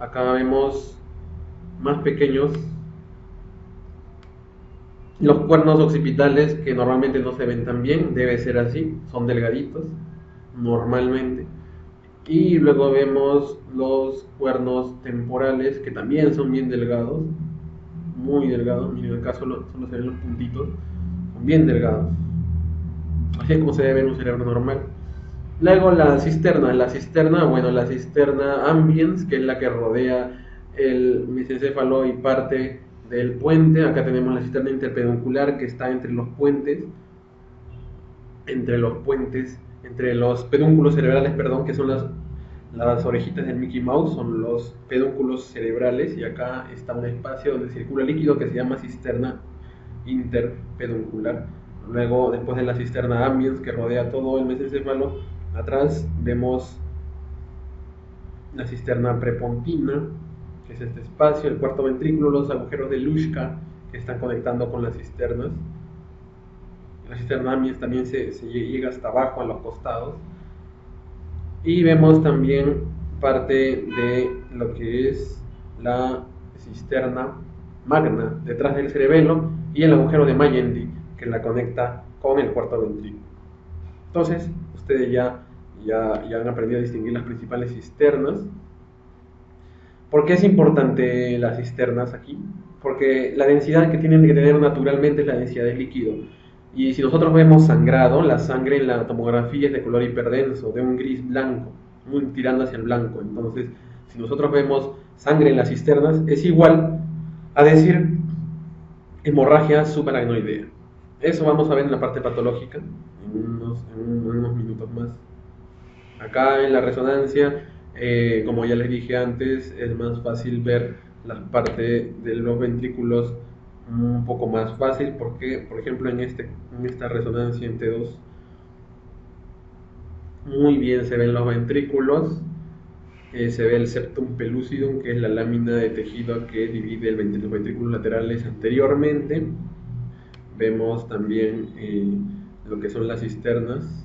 Acá vemos más pequeños los cuernos occipitales, que normalmente no se ven tan bien, debe ser así, son delgaditos normalmente. Y luego vemos los cuernos temporales, que también son bien delgados, muy delgados. Miren, acá solo se ven los puntitos, son bien delgados. Así es como se debe ver un cerebro normal. Luego la cisterna ambiens, que es la que rodea el mesencéfalo y parte del puente. Acá tenemos la cisterna interpeduncular, que está entre los puentes, entre los pedúnculos cerebrales, que son las orejitas del Mickey Mouse, son los pedúnculos cerebrales, y acá está un espacio donde circula líquido que se llama cisterna interpeduncular. Luego, después de la cisterna ambiens, que rodea todo el mesencéfalo, atrás vemos la cisterna prepontina, que es este espacio, el cuarto ventrículo, los agujeros de Luschka que están conectando con las cisternas. La cisterna ambiens también se llega hasta abajo, a los costados. Y vemos también parte de lo que es la cisterna magna detrás del cerebelo y el agujero de Magendie que la conecta con el cuarto ventrículo. Entonces, ustedes ya han aprendido a distinguir las principales cisternas. ¿Por qué es importante las cisternas aquí? Porque la densidad que tienen que tener naturalmente es la densidad del líquido. Y si nosotros vemos sangrado, la sangre en la tomografía es de color hiperdenso, de un gris blanco, muy tirando hacia el blanco. Entonces, si nosotros vemos sangre en las cisternas, es igual a decir hemorragia subaracnoidea. Eso vamos a ver en la parte patológica en unos minutos más. Acá en la resonancia, como ya les dije antes, es más fácil ver la parte de los ventrículos un poco más fácil porque, por ejemplo, en esta resonancia en T2 muy bien se ven los ventrículos, se ve el septum pellucidum, que es la lámina de tejido que divide los ventrículos laterales anteriormente. Vemos también lo que son las cisternas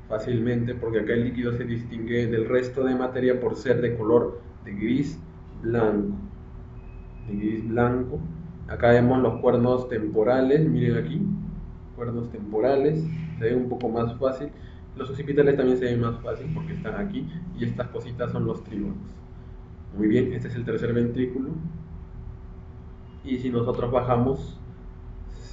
fácilmente, porque acá el líquido se distingue del resto de materia por ser de color de gris blanco. Acá vemos los cuernos temporales, miren aquí, cuernos temporales, se ven un poco más fácil. Los occipitales también se ven más fácil porque están aquí, y estas cositas son los trígonos. Muy bien, este es el tercer ventrículo, y si nosotros bajamos,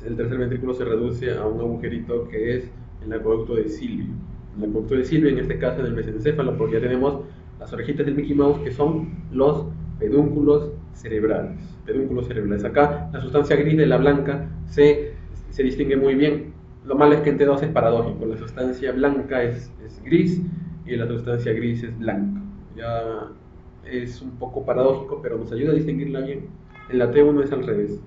el tercer ventrículo se reduce a un agujerito que es el acueducto de Silvio. El acueducto de Silvio, en este caso en el mesencéfalo, porque ya tenemos las orejitas del Mickey Mouse, que son los pedúnculos cerebrales. Acá la sustancia gris de la blanca se distingue muy bien. Lo malo es que en T2 es paradójico, la sustancia blanca es gris y la sustancia gris es blanca. Ya es un poco paradójico, pero nos ayuda a distinguirla bien. En la T1 es al revés.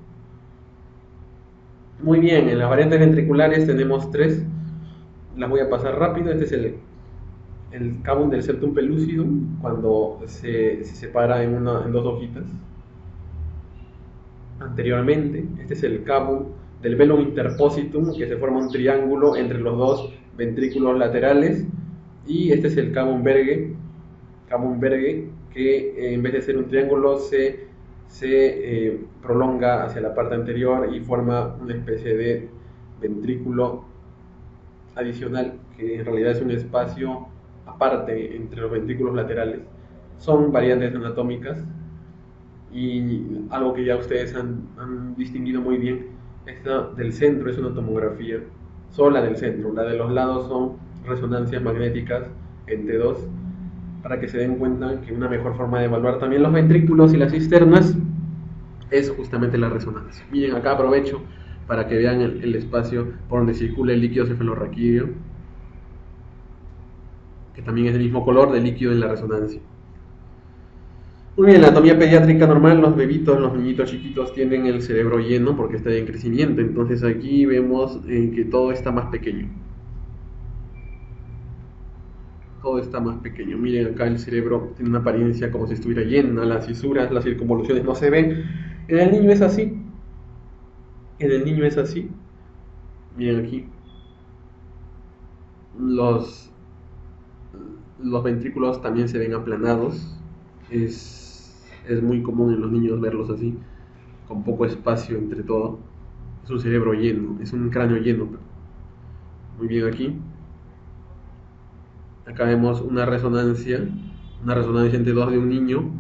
Muy bien, en las variantes ventriculares tenemos tres. Las voy a pasar rápido. Este es el cabum del septum pellucidum, cuando se separa en dos hojitas. Anteriormente, este es el cabum del velum interpositum, que se forma un triángulo entre los dos ventrículos laterales. Y este es el cabum Berge, que en vez de ser un triángulo se prolonga hacia la parte anterior y forma una especie de ventrículo adicional, que en realidad es un espacio aparte entre los ventrículos laterales. Son variantes anatómicas, y algo que ya ustedes han distinguido muy bien, esta del centro es una tomografía sola del centro, la de los lados son resonancias magnéticas en T2, para que se den cuenta que una mejor forma de evaluar también los ventrículos y las cisternas es justamente la resonancia. Miren, acá aprovecho para que vean el espacio por donde circula el líquido cefalorraquídeo, que también es del mismo color del líquido en la resonancia. Muy bien, la anatomía pediátrica normal, los bebitos, los niñitos chiquitos tienen el cerebro lleno porque está en crecimiento, entonces aquí vemos que todo está más pequeño. Miren, acá el cerebro tiene una apariencia como si estuviera llena, las fisuras, las circunvoluciones no se ven. En el niño es así. Miren aquí. Los ventrículos también se ven aplanados. Es muy común en los niños verlos así, con poco espacio entre todo. Es un cerebro lleno, es un cráneo lleno. Muy bien aquí. Acá vemos una resonancia entre dos de un niño.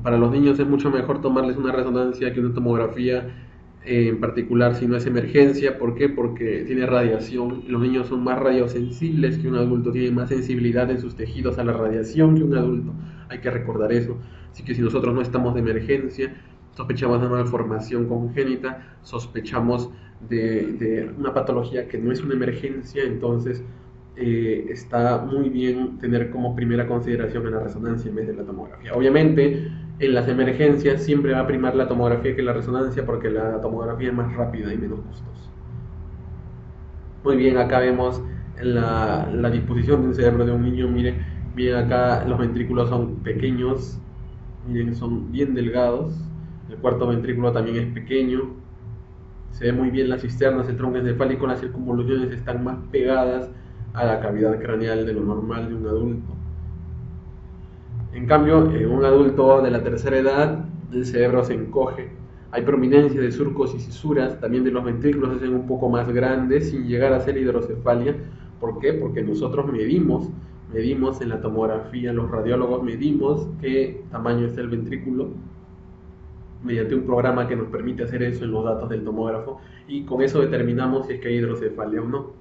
Para los niños es mucho mejor tomarles una resonancia que una tomografía, en particular si no es emergencia. ¿Por qué? Porque tiene radiación. Los niños son más radiosensibles que un adulto, tienen más sensibilidad en sus tejidos a la radiación que un adulto. Hay que recordar eso. Así que si nosotros no estamos de emergencia, sospechamos de una malformación congénita, sospechamos de una patología que no es una emergencia, entonces está muy bien tener como primera consideración en la resonancia en vez de la tomografía. Obviamente, en las emergencias siempre va a primar la tomografía que la resonancia, porque la tomografía es más rápida y menos costosa. Muy bien, acá vemos la disposición del cerebro de un niño. Miren acá, los ventrículos son pequeños, miren, son bien delgados. El cuarto ventrículo también es pequeño. Se ve muy bien las cisternas, el tronco encefálico, las circunvoluciones están más pegadas a la cavidad craneal de lo normal de un adulto. En cambio, en un adulto de la tercera edad, el cerebro se encoge Hay prominencia de surcos y cisuras, también de los ventrículos se hacen un poco más grandes sin llegar a ser hidrocefalia. ¿Por qué? Porque nosotros medimos en la tomografía, los radiólogos medimos qué tamaño es el ventrículo mediante un programa que nos permite hacer eso en los datos del tomógrafo, y con eso determinamos si es que hay hidrocefalia o no.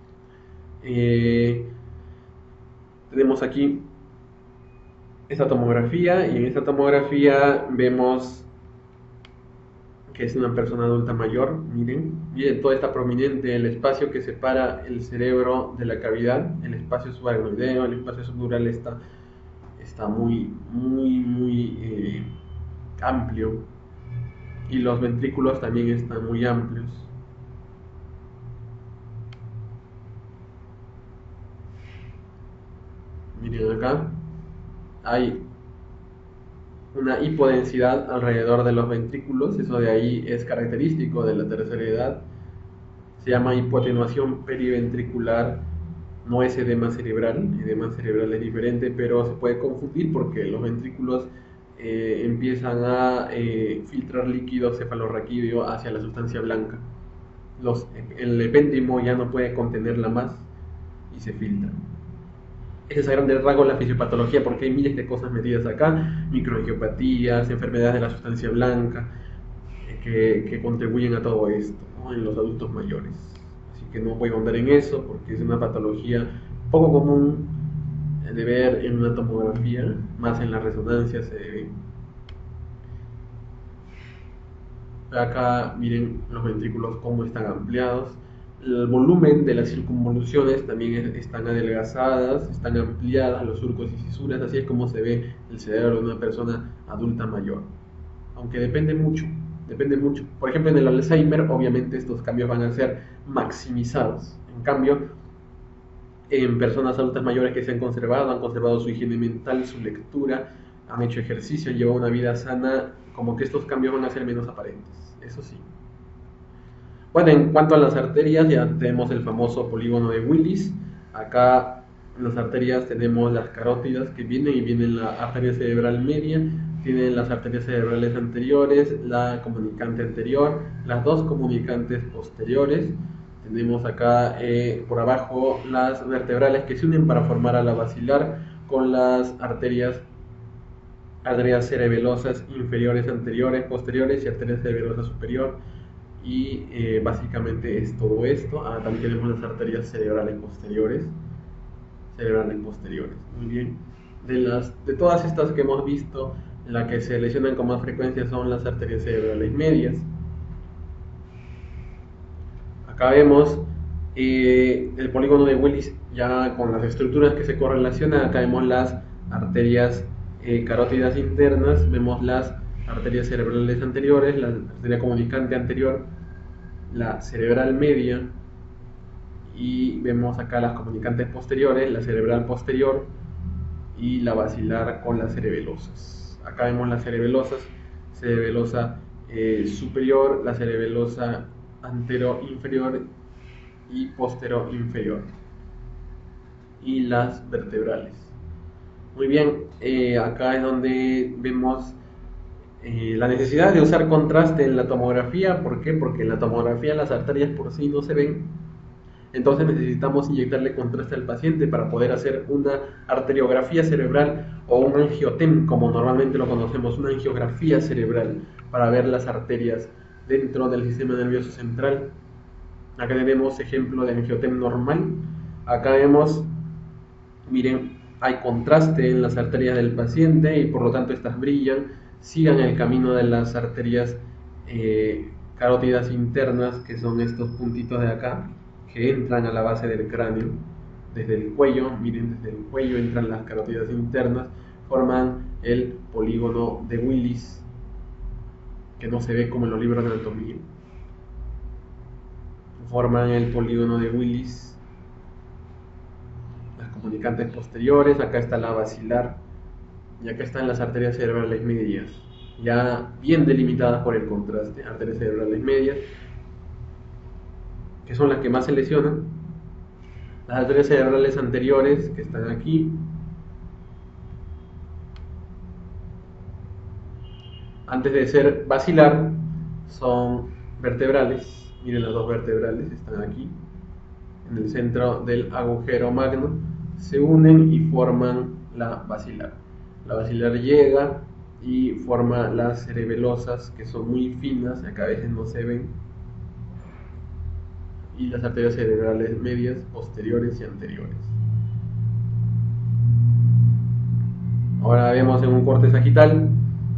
Tenemos aquí esta tomografía, y en esta tomografía vemos que es una persona adulta mayor. Miren toda esta prominente, el espacio que separa el cerebro de la cavidad, el espacio subaracnoideo, el espacio subdural está muy amplio, y los ventrículos también están muy amplios. Miren acá, hay una hipodensidad alrededor de los ventrículos, eso de ahí es característico de la tercera edad. Se llama hipoatenuación periventricular, no es edema cerebral es diferente, pero se puede confundir porque los ventrículos empiezan a filtrar líquido cefalorraquídeo hacia la sustancia blanca. El epéndimo ya no puede contenerla más y se filtra. Ese es a grandes rasgos la fisiopatología, porque hay miles de cosas metidas acá: microangiopatías, enfermedades de la sustancia blanca, que contribuyen a todo esto, ¿no?, en los adultos mayores. Así que no voy a ahondar en eso porque es una patología poco común de ver en una tomografía, más en la resonancia se ve. Acá miren los ventrículos cómo están ampliados. El volumen de las circunvoluciones también están adelgazadas, están ampliadas los surcos y cisuras. Así es como se ve el cerebro de una persona adulta mayor, aunque depende mucho. Por ejemplo, en el Alzheimer obviamente estos cambios van a ser maximizados. En cambio, en personas adultas mayores que se han conservado su higiene mental, su lectura, han hecho ejercicio, han llevado una vida sana, como que estos cambios van a ser menos aparentes, eso sí. Bueno, en cuanto a las arterias, ya tenemos el famoso polígono de Willis. Acá en las arterias tenemos las carótidas que vienen la arteria cerebral media, tienen las arterias cerebrales anteriores, la comunicante anterior, las dos comunicantes posteriores. Tenemos acá por abajo las vertebrales que se unen para formar a la basilar, con las arterias cerebelosas inferiores anteriores, posteriores, y arteria cerebelosa superior. Y básicamente es todo esto. También tenemos las arterias cerebrales posteriores. Muy bien. De todas estas que hemos visto, la que se lesionan con más frecuencia son las arterias cerebrales medias. Acá vemos el polígono de Willis ya con las estructuras que se correlacionan. Acá vemos las arterias carótidas internas, vemos las arterias cerebrales anteriores, la arteria comunicante anterior, la cerebral media, y vemos acá las comunicantes posteriores, la cerebral posterior y la basilar con las cerebelosas. Acá vemos las cerebelosa superior, la cerebelosa antero-inferior y postero-inferior, y las vertebrales. Muy bien, acá es donde vemos la necesidad de usar contraste en la tomografía. ¿Por qué? Porque en la tomografía las arterias por sí no se ven, entonces necesitamos inyectarle contraste al paciente para poder hacer una arteriografía cerebral o un angiotem, como normalmente lo conocemos, una angiografía cerebral, para ver las arterias dentro del sistema nervioso central. Acá tenemos ejemplo de angiotem normal. Acá vemos, miren, hay contraste en las arterias del paciente y por lo tanto estas brillan. Sigan el camino de las arterias carótidas internas, que son estos puntitos de acá, que entran a la base del cráneo, desde el cuello. Miren, desde el cuello entran las carótidas internas, forman el polígono de Willis, que no se ve como en los libros de anatomía. Forman el polígono de Willis, las comunicantes posteriores. Acá está la basilar, y acá están las arterias cerebrales medias, ya bien delimitadas por el contraste. Arterias cerebrales medias, que son las que más se lesionan. Las arterias cerebrales anteriores, que están aquí. Antes de ser basilar, son vertebrales. Miren, las dos vertebrales están aquí, en el centro del agujero magno, se unen y forman la basilar. La basilar llega y forma las cerebelosas, que son muy finas, acá a veces no se ven, y las arterias cerebrales medias, posteriores y anteriores. Ahora vemos en un corte sagital.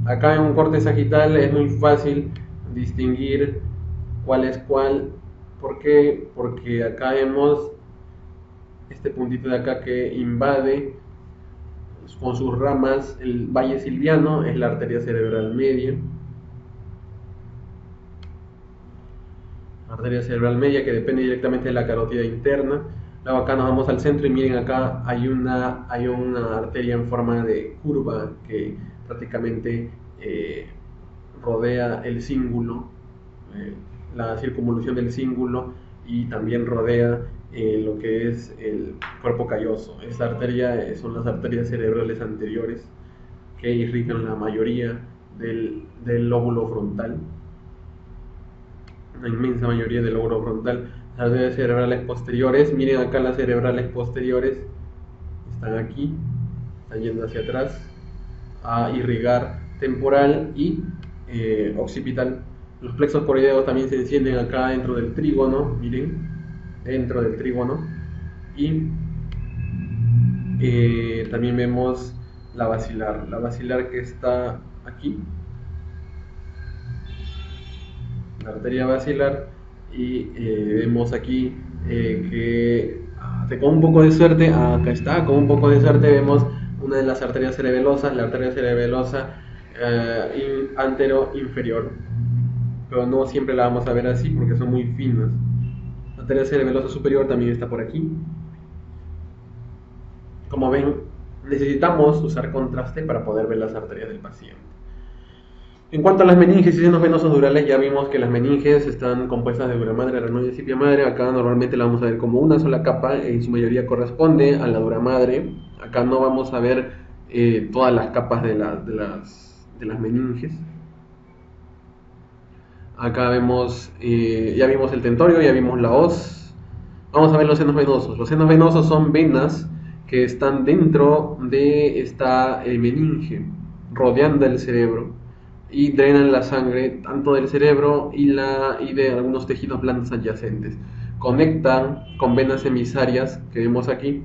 Acá en un corte sagital es muy fácil distinguir cuál es cuál. ¿Por qué? Porque acá vemos este puntito de acá que invade con sus ramas el valle silviano, es la arteria cerebral media. Arteria cerebral media que depende directamente de la carótida interna. Luego acá nos vamos al centro y miren, acá hay una arteria en forma de curva que prácticamente rodea el cíngulo, la circunvolución del cíngulo, y también rodea lo que es el cuerpo calloso. Esta arteria son las arterias cerebrales anteriores que irrigan la mayoría del lóbulo frontal, una inmensa mayoría del lóbulo frontal. Las arterias cerebrales posteriores, miren acá las cerebrales posteriores, están aquí, están yendo hacia atrás a irrigar temporal y occipital. Los plexos coroideos también se encienden acá dentro del trígono, miren, dentro del trígono. Y también vemos la basilar que está aquí, la arteria basilar, y vemos aquí que con un poco de suerte, acá está, con un poco de suerte vemos una de las arterias cerebelosas, la arteria cerebelosa antero-inferior, pero no siempre la vamos a ver así porque son muy finas. La arteria cerebelosa superior también está por aquí. Como ven, necesitamos usar contraste para poder ver las arterias del paciente. En cuanto a las meninges y senos venosos durales, ya vimos que las meninges están compuestas de dura madre, aracnoide y cipia madre. Acá normalmente la vamos a ver como una sola capa, en su mayoría corresponde a la dura madre. Acá no vamos a ver todas las capas de las meninges. Acá vemos, ya vimos el tentorio, ya vimos la hoz. Vamos a ver los senos venosos. Los senos venosos son venas que están dentro de esta meninge, rodeando el cerebro, y drenan la sangre tanto del cerebro y de algunos tejidos blandos adyacentes. Conectan con venas emisarias que vemos aquí.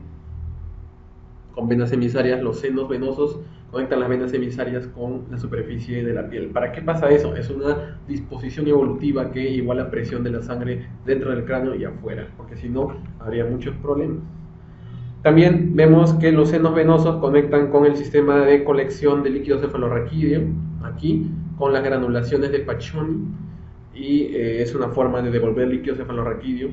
Con venas emisarias, los senos venosos conectan las venas emisarias con la superficie de la piel. ¿Para qué pasa eso? Es una disposición evolutiva que iguala la presión de la sangre dentro del cráneo y afuera, porque si no habría muchos problemas. También vemos que los senos venosos conectan con el sistema de colección de líquido cefalorraquídeo, aquí, con las granulaciones de Paccioni, y es una forma de devolver líquido cefalorraquídeo,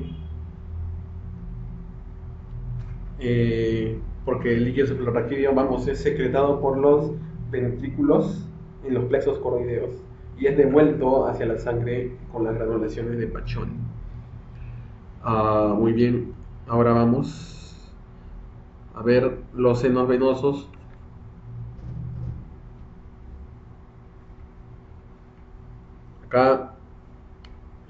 porque el líquido cefalorraquídeo, es secretado por los ventrículos en los plexos coroideos y es devuelto hacia la sangre con las granulaciones de Paccioni. Muy bien, ahora vamos a ver los senos venosos. Acá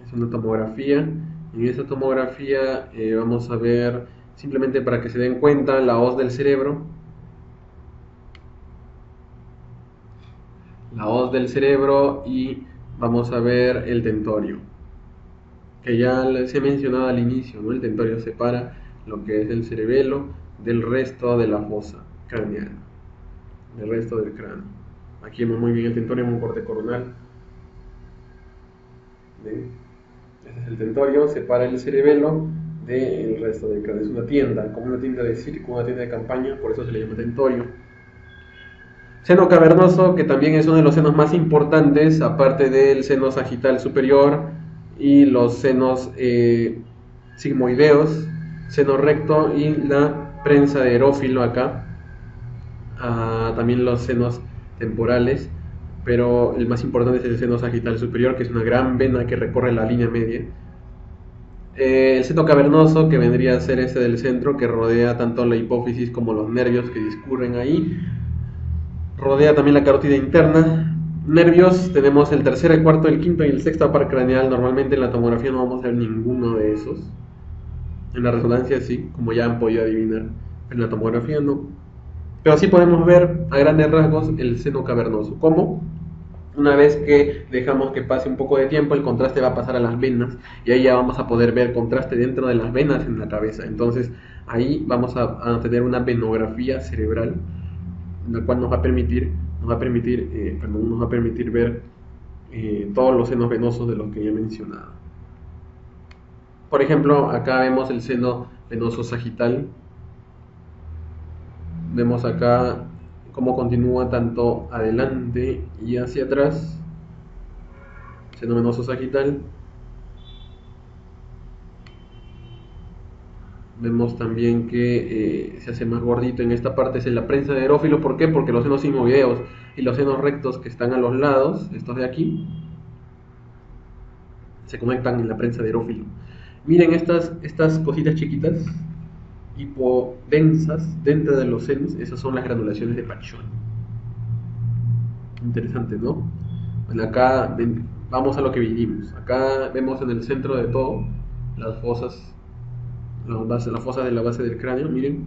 es una tomografía. En esta tomografía vamos a ver, simplemente para que se den cuenta, la hoz del cerebro. La hoz del cerebro, y vamos a ver el tentorio, que ya les he mencionado al inicio, ¿no? El tentorio separa lo que es el cerebelo del resto de la fosa craneana, del resto del cráneo. Aquí vemos muy bien el tentorio en un corte coronal. ¿Ven? Este es el tentorio, separa el cerebelo del resto del cráneo. Es una tienda, como una tienda de circo, una tienda de campaña, por eso se le llama tentorio. Seno cavernoso, que también es uno de los senos más importantes, aparte del seno sagital superior y los senos sigmoideos, seno recto y la prensa de erófilo acá, también los senos temporales, pero el más importante es el seno sagital superior, que es una gran vena que recorre la línea media. El seno cavernoso, que vendría a ser este del centro, que rodea tanto la hipófisis como los nervios que discurren ahí, rodea también la carótida interna, Nervios, tenemos el tercer, el cuarto, el quinto y el sexto par craneal. Normalmente en la tomografía no vamos a ver ninguno de esos. En la resonancia sí, como ya han podido adivinar. En la tomografía no. Pero sí podemos ver a grandes rasgos el seno cavernoso. ¿Cómo? Una vez que dejamos que pase un poco de tiempo, el contraste va a pasar a las venas y ahí ya vamos a poder ver contraste dentro de las venas en la cabeza. Entonces ahí vamos a tener una venografía cerebral, la cual nos va a permitir ver todos los senos venosos de los que ya he mencionado. Por ejemplo, acá vemos el seno venoso sagital. Vemos acá cómo continúa tanto adelante y hacia atrás. Seno venoso sagital. Vemos también que se hace más gordito en esta parte, es en la prensa de erófilo. ¿Por qué? Porque los senos sinovideos y los senos rectos que están a los lados, estos de aquí, se conectan en la prensa de erófilo. Miren estas cositas chiquitas, hipodensas, dentro de los senos. Esas son las granulaciones de Paccioni. Interesante, ¿no? Bueno, acá vamos a lo que vinimos. Acá vemos en el centro de todo las fosas de la base del cráneo. Miren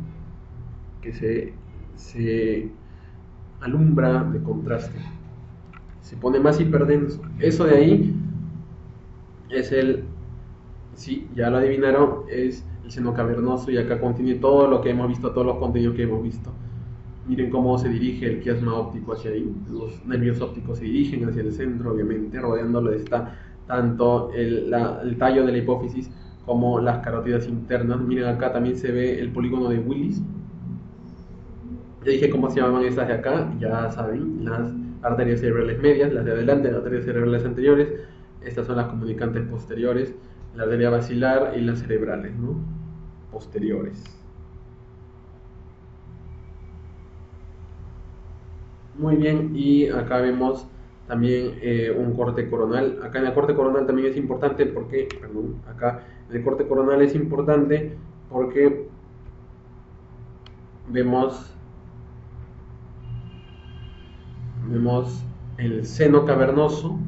que se alumbra de contraste, se pone más hiperdenso. Eso de ahí es sí, ya lo adivinaron, es el seno cavernoso, y acá contiene todo lo que hemos visto, todos los contenidos que hemos visto. Miren cómo se dirige el quiasma óptico hacia ahí. Los nervios ópticos se dirigen hacia el centro, obviamente. Rodeándolo está tanto el tallo de la hipófisis como las carótidas internas. Miren, acá también se ve el polígono de Willis. Ya dije cómo se llamaban estas de acá, ya saben, las arterias cerebrales medias, las de adelante, las arterias cerebrales anteriores. Estas son las comunicantes posteriores, la arteria basilar y las cerebrales, ¿no?, posteriores. Muy bien, y acá vemos también un corte coronal. Acá en el corte coronal también es importante porque, acá en el corte coronal es importante porque vemos el seno cavernoso,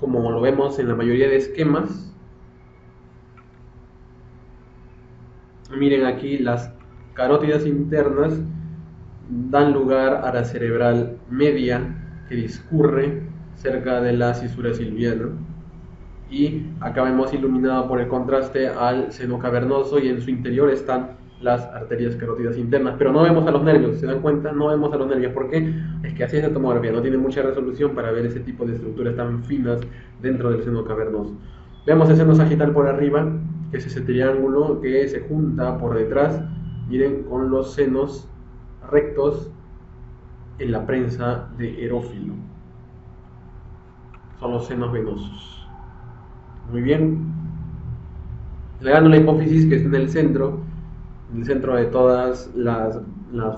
como lo vemos en la mayoría de esquemas. Miren aquí, las carótidas internas dan lugar a la cerebral media que discurre cerca de la cisura silviana, y acá vemos iluminado por el contraste al seno cavernoso, y en su interior están las arterias carótidas internas, pero no vemos a los nervios. ¿Se dan cuenta? No vemos a los nervios. ¿Por qué? Es que así es la tomografía, no tiene mucha resolución para ver ese tipo de estructuras tan finas dentro del seno cavernoso. Vemos el seno sagital por arriba, que es ese triángulo que se junta por detrás, miren, con los senos rectos en la prensa de erófilo. Son los senos venosos. Muy bien. La glándula hipófisis, que está en el centro de todas las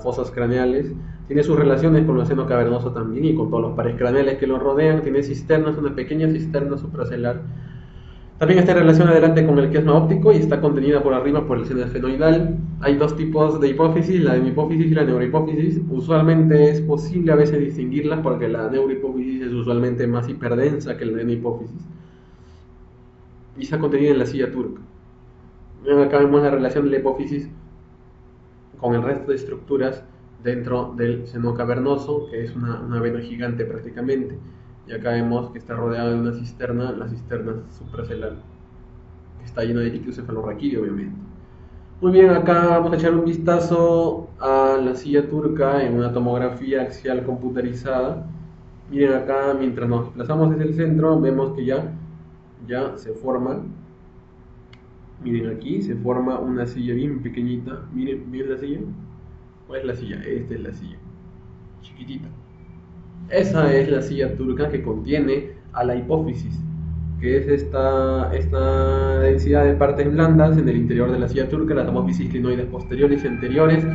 fosas craneales, tiene sus relaciones con el seno cavernoso también y con todos los pares craneales que lo rodean. Tiene cisternas, una pequeña cisterna supracelular. También está en relación adelante con el quiasma óptico y está contenida por arriba por el seno esfenoidal. Hay dos tipos de hipófisis, la hemihipófisis y la neurohipófisis. Usualmente es posible a veces distinguirlas porque la neurohipófisis es usualmente más hiperdensa que la hemihipófisis y está contenida en la silla turca. Acá vemos la relación de la hipófisis con el resto de estructuras dentro del seno cavernoso, que es una vena gigante prácticamente. Y acá vemos que está rodeado de una cisterna, la cisterna supracelular, que está llena de líquido cefalorraquídeo, obviamente. Muy bien, acá vamos a echar un vistazo a la silla turca en una tomografía axial computarizada. Miren acá, mientras nos desplazamos desde el centro, vemos que ya se forma. Miren aquí, se forma una silla bien pequeñita. Miren, ¿ven la silla? ¿Cuál es la silla? Esta es la silla, chiquitita. Esa es la silla turca que contiene a la hipófisis, que es esta densidad de partes blandas en el interior de la silla turca, las apófisis clinoides posteriores y anteriores,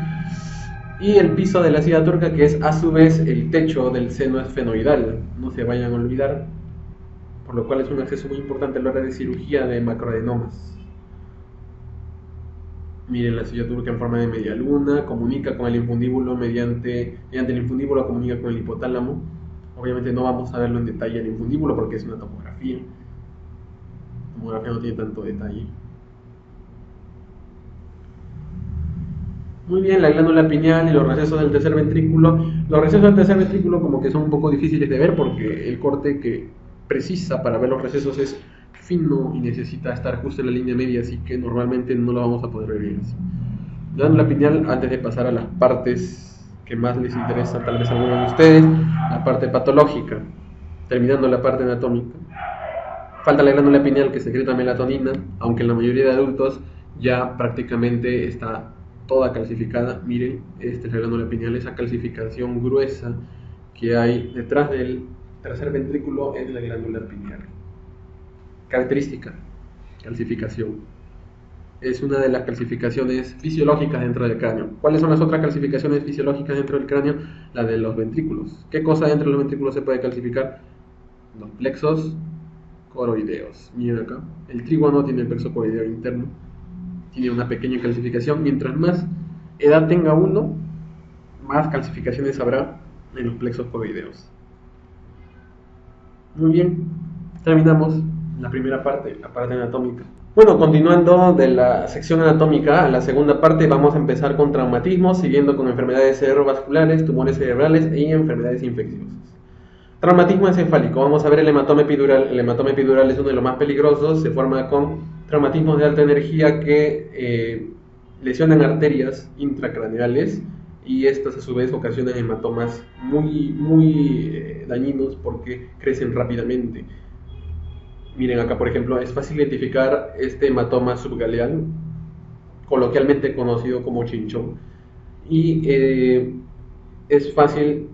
y el piso de la silla turca, que es a su vez el techo del seno esfenoidal. No se vayan a olvidar, por lo cual es un acceso muy importante a la hora de cirugía de macroadenomas. Miren la silla turca en forma de media luna, comunica con el infundíbulo mediante el infundíbulo, comunica con el hipotálamo, Obviamente no vamos a verlo en detalle en el fundíbulo porque es una tomografía. La tomografía no tiene tanto detalle. Muy bien, la glándula pineal y los recesos del tercer ventrículo. Los recesos del tercer ventrículo como que son un poco difíciles de ver porque el corte que precisa para ver los recesos es fino y necesita estar justo en la línea media, así que normalmente no lo vamos a poder ver bien así. La glándula pineal, antes de pasar a las partes que más les interesa tal vez a algunos de ustedes, la parte patológica, terminando la parte anatómica. Falta la glándula pineal que secreta melatonina, aunque en la mayoría de adultos ya prácticamente está toda calcificada. Miren, esta es la glándula pineal, esa calcificación gruesa que hay detrás del tercer ventrículo es la glándula pineal. Característica, calcificación. Es una de las calcificaciones fisiológicas dentro del cráneo. ¿Cuáles son las otras calcificaciones fisiológicas dentro del cráneo? La de los ventrículos. ¿Qué cosa dentro de los ventrículos se puede calcificar? Los plexos coroideos. Miren acá, el trígono tiene el plexo coroideo interno, tiene una pequeña calcificación. Mientras más edad tenga uno, más calcificaciones habrá en los plexos coroideos. Muy bien, terminamos la primera parte, la parte anatómica. Bueno, continuando de la sección anatómica, a la segunda parte vamos a empezar con traumatismos, siguiendo con enfermedades cerebrovasculares, tumores cerebrales y enfermedades infecciosas. Traumatismo encefálico, vamos a ver el hematoma epidural. El hematoma epidural es uno de los más peligrosos, se forma con traumatismos de alta energía que lesionan arterias intracraneales y estas a su vez ocasionan hematomas muy dañinos porque crecen rápidamente. Miren acá, por ejemplo, es fácil identificar este hematoma subgaleal, coloquialmente conocido como chinchón, y es fácil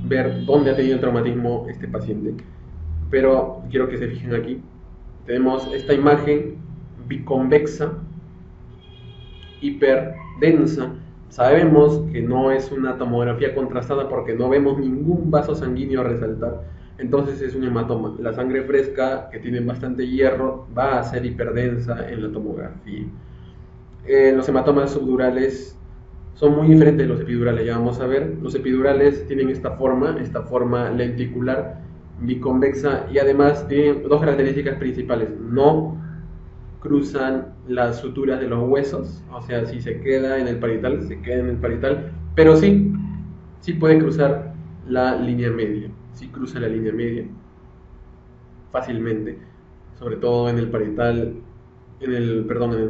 ver dónde ha tenido el traumatismo este paciente, pero quiero que se fijen aquí. Tenemos esta imagen biconvexa, hiperdensa. Sabemos que no es una tomografía contrastada porque no vemos ningún vaso sanguíneo resaltar. Entonces es un hematoma. La sangre fresca, que tiene bastante hierro, va a ser hiperdensa en la tomografía. Los hematomas subdurales son muy diferentes de los epidurales, ya vamos a ver. Los epidurales tienen esta forma lenticular, biconvexa, y además tienen dos características principales. No cruzan las suturas de los huesos, o sea, si se queda en el parietal, se queda en el parietal, pero sí puede cruzar la línea media. Sí cruza la línea media fácilmente, sobre todo en el parietal, en el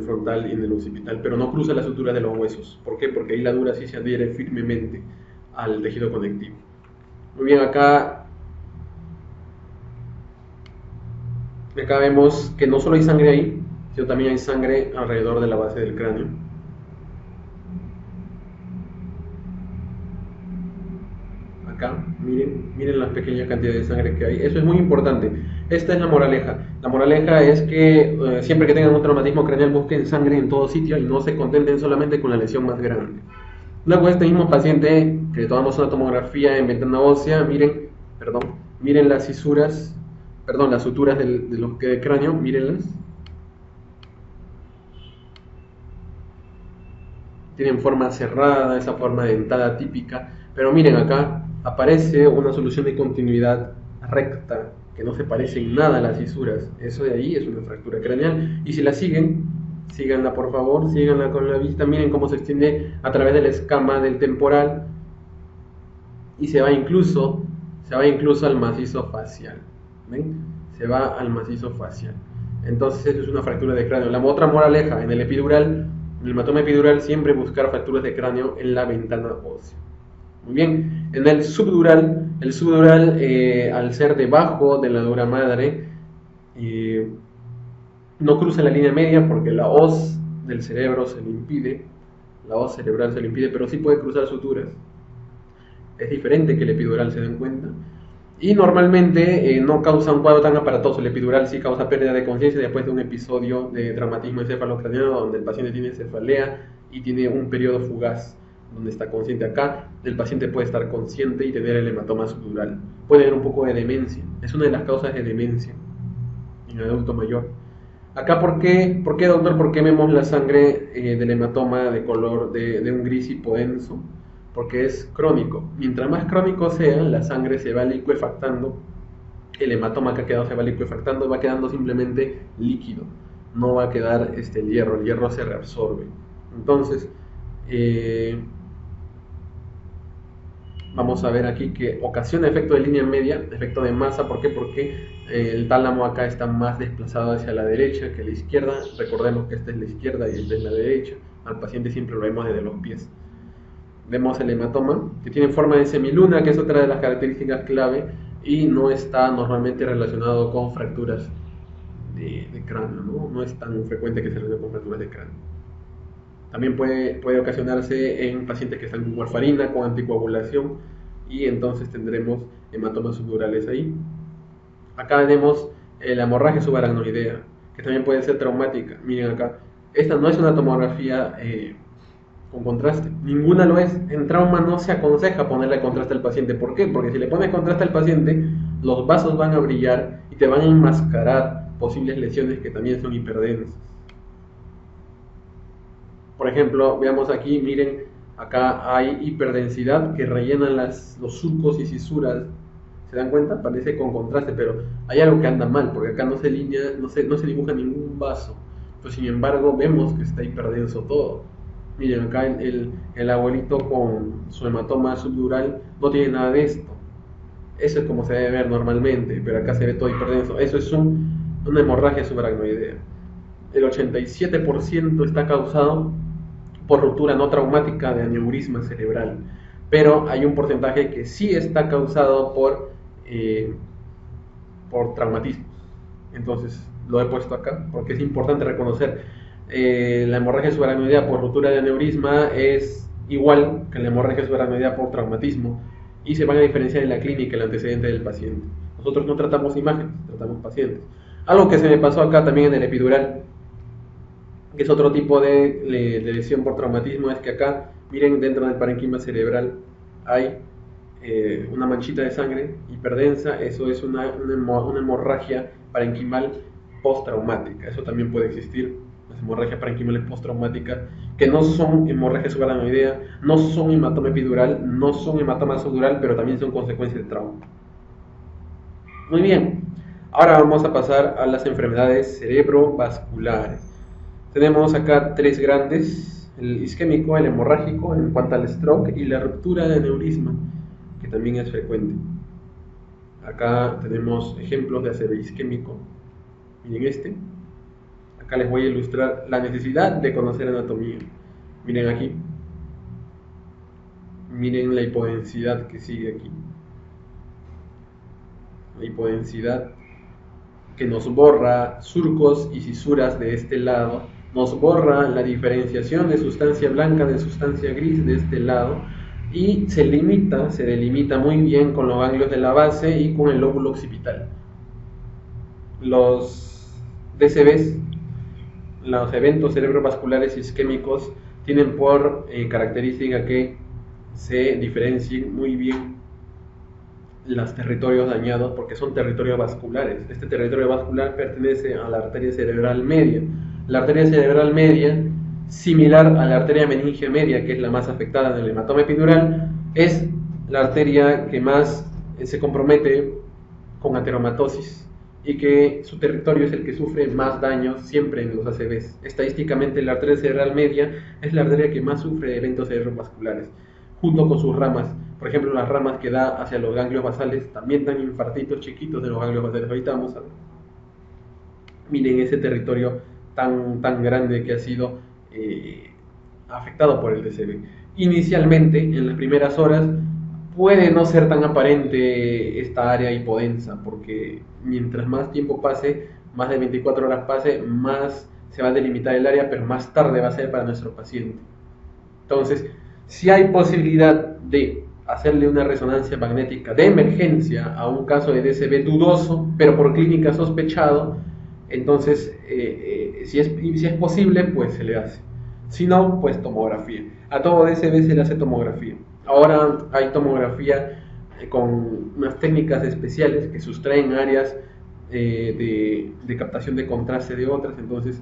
frontal y en el occipital, pero no cruza la sutura de los huesos. ¿Por qué? Porque ahí la dura sí se adhiere firmemente al tejido conectivo. Muy bien, acá vemos que no solo hay sangre ahí, sino también hay sangre alrededor de la base del cráneo. Acá, miren la pequeña cantidad de sangre que hay. Eso es muy importante. Esta es la moraleja. La moraleja es que siempre que tengan un traumatismo craneal busquen sangre en todo sitio y no se contenten solamente con la lesión más grande. Luego este mismo paciente que le tomamos una tomografía en ventana ósea, miren las fisuras, las suturas del cráneo, mírenlas. Tienen forma cerrada, esa forma dentada típica, pero miren acá aparece una solución de continuidad recta que no se parece en nada a las fisuras. Eso de ahí es una fractura craneal, y si la siguen, síganla por favor, síganla con la vista. Miren cómo se extiende a través de la escama del temporal y se va incluso al macizo facial. ¿Ven? Se va al macizo facial. Entonces eso es una fractura de cráneo. La otra moraleja, en el hematoma epidural, siempre buscar fracturas de cráneo en la ventana ósea. Muy bien, en el subdural, al ser debajo de la dura madre, no cruza la línea media porque la hoz del cerebro se le impide, la hoz cerebral se le impide, pero sí puede cruzar suturas. Es diferente que el epidural, se den cuenta. Y normalmente no causa un cuadro tan aparatoso. El epidural sí causa pérdida de conciencia después de un episodio de traumatismo encefalocraneano donde el paciente tiene cefalea y tiene un periodo fugaz donde está consciente. Acá el paciente puede estar consciente y tener el hematoma subdural. Puede haber un poco de demencia. Es una de las causas de demencia en el adulto mayor. Acá, ¿por qué, doctor? ¿Por qué vemos la sangre del hematoma de color de un gris hipodenso? porque es crónico. Mientras más crónico sea, la sangre se va licuefactando, el hematoma que ha quedado se va licuefactando, va quedando simplemente líquido, no va a quedar el hierro se reabsorbe. Entonces, vamos a ver aquí que ocasiona efecto de línea media, efecto de masa. ¿Por qué? Porque el tálamo acá está más desplazado hacia la derecha que la izquierda. Recordemos que esta es la izquierda y esta es la derecha. Al paciente siempre lo vemos desde los pies. Vemos el hematoma, que tiene forma de semiluna, que es otra de las características clave, y no está normalmente relacionado con fracturas de cráneo, ¿no? No es tan frecuente que se relacione con fracturas de cráneo. También puede ocasionarse en pacientes que están con warfarina, con anticoagulación, y entonces tendremos hematomas subdurales ahí. Acá tenemos la hemorragia subaracnoidea, que también puede ser traumática. Miren acá, esta no es una tomografía con contraste, ninguna lo es. En trauma no se aconseja ponerle contraste al paciente. ¿Por qué? Porque si le pones contraste al paciente, los vasos van a brillar y te van a enmascarar posibles lesiones que también son hiperdensas. Por ejemplo, veamos aquí, miren, acá hay hiperdensidad que rellenan los surcos y cisuras. ¿Se dan cuenta? Parece con contraste, pero hay algo que anda mal, porque acá no se dibuja ningún vaso. Pues sin embargo, vemos que está hiperdenso todo. Miren, acá el abuelito con su hematoma subdural no tiene nada de esto. Eso es como se debe ver normalmente, pero acá se ve todo hiperdenso. Eso es una hemorragia subaracnoidea. El 87% está causado por ruptura no traumática de aneurisma cerebral, pero hay un porcentaje que sí está causado por traumatismos. Entonces lo he puesto acá porque es importante reconocer la hemorragia subaracnoidea por ruptura de aneurisma es igual que la hemorragia subaracnoidea por traumatismo, y se van a diferenciar en la clínica el antecedente del paciente. Nosotros no tratamos imágenes, tratamos pacientes. Algo que se me pasó acá también en el epidural, que es otro tipo de lesión por traumatismo, es que acá, miren, dentro del parenquima cerebral hay una manchita de sangre hiperdensa. Eso es una hemorragia parenquimal postraumática. Eso también puede existir, las hemorragias parenquimales postraumáticas, que no son hemorragia subaracnoidea, no son hematoma epidural, no son hematoma subdural, pero también son consecuencias de trauma. Muy bien, ahora vamos a pasar a las enfermedades cerebrovasculares. Tenemos acá tres grandes: el isquémico, el hemorrágico en cuanto al stroke, y la ruptura de aneurisma, que también es frecuente. Acá tenemos ejemplos de ACV isquémico. Miren acá les voy a ilustrar la necesidad de conocer anatomía. Miren aquí, miren la hipodensidad que sigue aquí, la hipodensidad que nos borra surcos y cisuras de este lado, nos borra la diferenciación de sustancia blanca de sustancia gris de este lado, y se delimita muy bien con los ganglios de la base y con el lóbulo occipital. Los DCVs, los eventos cerebrovasculares isquémicos, tienen por característica que se diferencien muy bien los territorios dañados, porque son territorios vasculares. Este territorio vascular pertenece a la arteria cerebral media. La arteria cerebral media, similar a la arteria meningia media, que es la más afectada en el hematoma epidural, es la arteria que más se compromete con ateromatosis, y que su territorio es el que sufre más daños siempre en los ACVs. Estadísticamente, la arteria cerebral media es la arteria que más sufre de eventos cerebrovasculares, junto con sus ramas. Por ejemplo, las ramas que da hacia los ganglios basales también dan infartitos chiquitos de los ganglios basales. Ahorita vamos a ver. Miren ese territorio tan grande que ha sido afectado por el DCV. Inicialmente, en las primeras horas, puede no ser tan aparente esta área hipodensa, porque mientras más tiempo pase, más de 24 horas pase, más se va a delimitar el área, pero más tarde va a ser para nuestro paciente. Entonces, si hay posibilidad de hacerle una resonancia magnética de emergencia a un caso de DCV dudoso, pero por clínica sospechado, entonces si es posible, pues se le hace. Si no, pues tomografía. A todo DCV se le hace tomografía. Ahora hay tomografía con unas técnicas especiales que sustraen áreas de captación de contraste de otras, entonces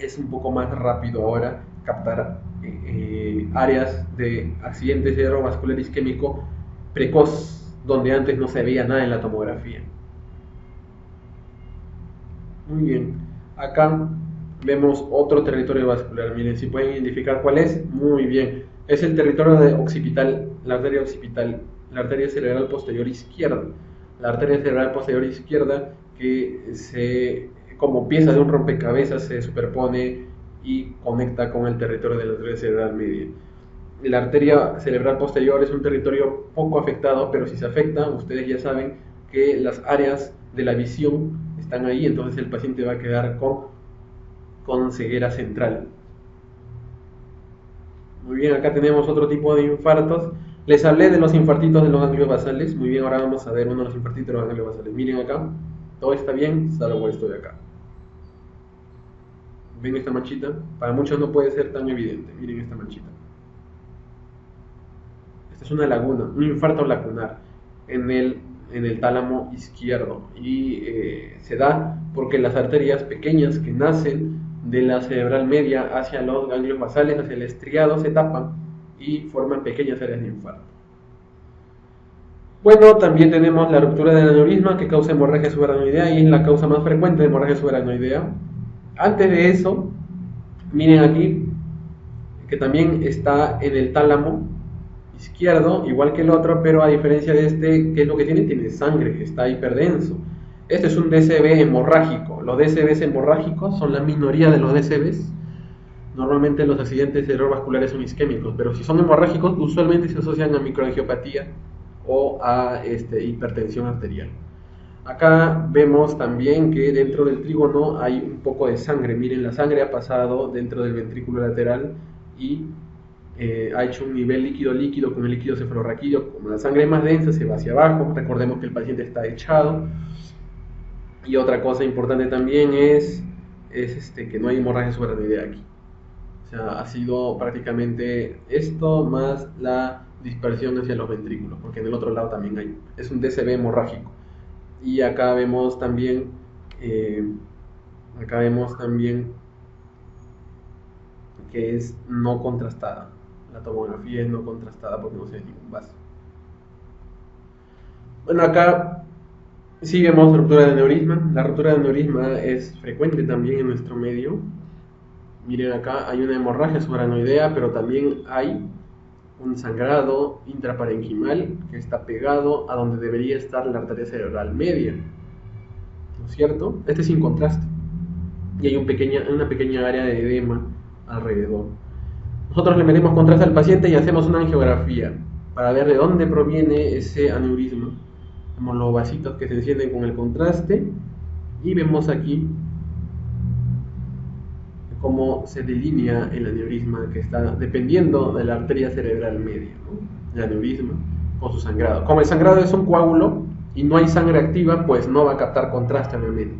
es un poco más rápido ahora captar áreas de accidente cerebrovascular isquémico precoz, donde antes no se veía nada en la tomografía. Muy bien, acá vemos otro territorio vascular. Miren, si pueden identificar cuál es, muy bien. Es el territorio de occipital, la arteria occipital, la arteria cerebral posterior izquierda. La arteria cerebral posterior izquierda que como pieza de un rompecabezas se superpone y conecta con el territorio de la arteria cerebral media. La arteria cerebral posterior es un territorio poco afectado, pero si se afecta, ustedes ya saben que las áreas de la visión están ahí, entonces el paciente va a quedar con ceguera central. Muy bien, acá tenemos otro tipo de infartos. Les hablé de los infartitos de los ganglios basales. Muy bien, ahora vamos a ver uno de los infartitos de los ganglios basales. Miren acá, todo está bien, salvo esto de acá. ¿Ven esta manchita? Para muchos no puede ser tan evidente. Miren esta manchita. Esta es una laguna, un infarto lacunar en el tálamo izquierdo. Y se da porque las arterias pequeñas que nacen de la cerebral media hacia los ganglios basales, hacia el estriado, se tapan y forman pequeñas áreas de infarto. Bueno, también tenemos la ruptura del aneurisma que causa hemorragia subaracnoidea y es la causa más frecuente de hemorragia subaracnoidea. Antes de eso, miren aquí que también está en el tálamo izquierdo, igual que el otro, pero a diferencia de este, ¿qué es lo que tiene? Tiene sangre, está hiperdenso. Este es un DCB hemorrágico. Los DCBs hemorrágicos son la minoría de los DCBs. Normalmente los accidentes cerebrovasculares son isquémicos, pero si son hemorrágicos, usualmente se asocian a microangiopatía o a hipertensión arterial. Acá vemos también que dentro del trígono hay un poco de sangre. Miren, la sangre ha pasado dentro del ventrículo lateral y ha hecho un nivel líquido-líquido con el líquido cefalorraquídeo. Como la sangre es más densa, se va hacia abajo. Recordemos que el paciente está echado. Y otra cosa importante también es que no hay hemorragia subaracnoidea aquí. O sea, ha sido prácticamente esto más la dispersión hacia los ventrículos, porque en el otro lado también hay. Es un DCB hemorrágico. Y acá vemos también que es no contrastada. La tomografía es no contrastada porque no se ve ningún vaso. Bueno, acá sí vemos ruptura de aneurisma. La ruptura de aneurisma es frecuente también en nuestro medio. Miren acá, hay una hemorragia subaracnoidea, pero también hay un sangrado intraparenquimal que está pegado a donde debería estar la arteria cerebral media, ¿no es cierto? Este es sin contraste y hay una pequeña área de edema alrededor. Nosotros le metemos contraste al paciente y hacemos una angiografía para ver de dónde proviene ese aneurisma. Vemos los vasitos que se encienden con el contraste y vemos aquí cómo se delinea el aneurisma que está dependiendo de la arteria cerebral media, ¿no? El aneurisma con su sangrado. Como el sangrado es un coágulo y no hay sangre activa, pues no va a captar contraste obviamente.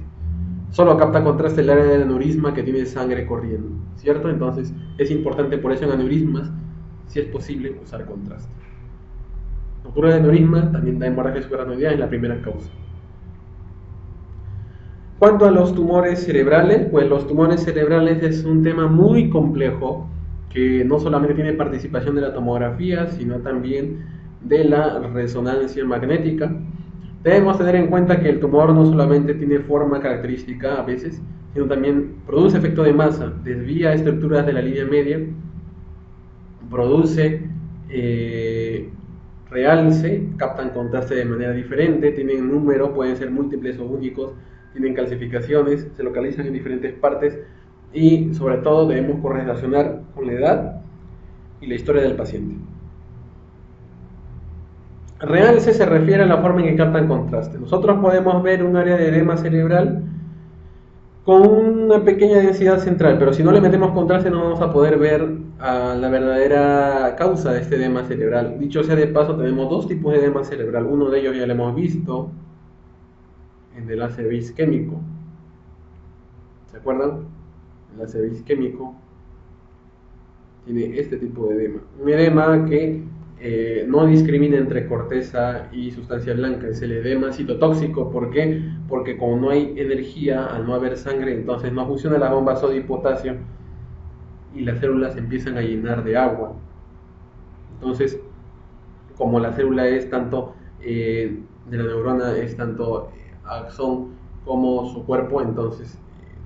Solo capta contraste el área del aneurisma que tiene sangre corriendo, ¿cierto? Entonces es importante por eso en aneurismas, si es posible, usar contraste. Ruptura de aneurisma también da hemorragia subaracnoidea, es la primera causa. Cuanto a los tumores cerebrales, pues los tumores cerebrales es un tema muy complejo que no solamente tiene participación de la tomografía, sino también de la resonancia magnética. Debemos tener en cuenta que el tumor no solamente tiene forma característica a veces, sino también produce efecto de masa, desvía estructuras de la línea media, produce realce, captan contraste de manera diferente, tienen número, pueden ser múltiples o únicos, tienen calcificaciones, se localizan en diferentes partes y sobre todo debemos correlacionar con la edad y la historia del paciente. Realce se refiere a la forma en que captan contraste. Nosotros podemos ver un área de edema cerebral con una pequeña densidad central, pero si no le metemos contraste no vamos a poder ver a la verdadera causa de este edema cerebral. Dicho sea de paso, tenemos dos tipos de edema cerebral. Uno de ellos ya lo hemos visto en el ACV isquémico. ¿Se acuerdan? El ACV isquémico tiene este tipo de edema. Un edema que no discrimina entre corteza y sustancia blanca, es el edema citotóxico. ¿Por qué? Porque como no hay energía, al no haber sangre, entonces no funciona la bomba sodio y potasio y las células empiezan a llenar de agua. Entonces, como la célula es tanto de la neurona, es tanto axón como su cuerpo, entonces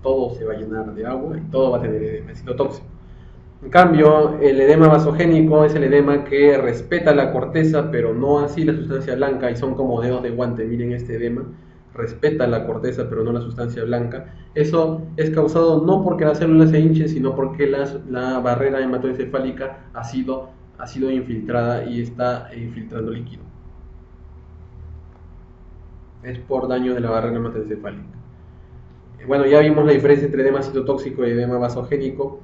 todo se va a llenar de agua y todo va a tener edema, es citotóxico. En cambio, el edema vasogénico es el edema que respeta la corteza, pero no así la sustancia blanca, y son como dedos de guante. Miren este edema, respeta la corteza, pero no la sustancia blanca. Eso es causado no porque las células se hinchen, sino porque la barrera hematoencefálica ha sido infiltrada y está filtrando líquido. Es por daño de la barrera hematoencefálica. Bueno, ya vimos la diferencia entre edema citotóxico y edema vasogénico.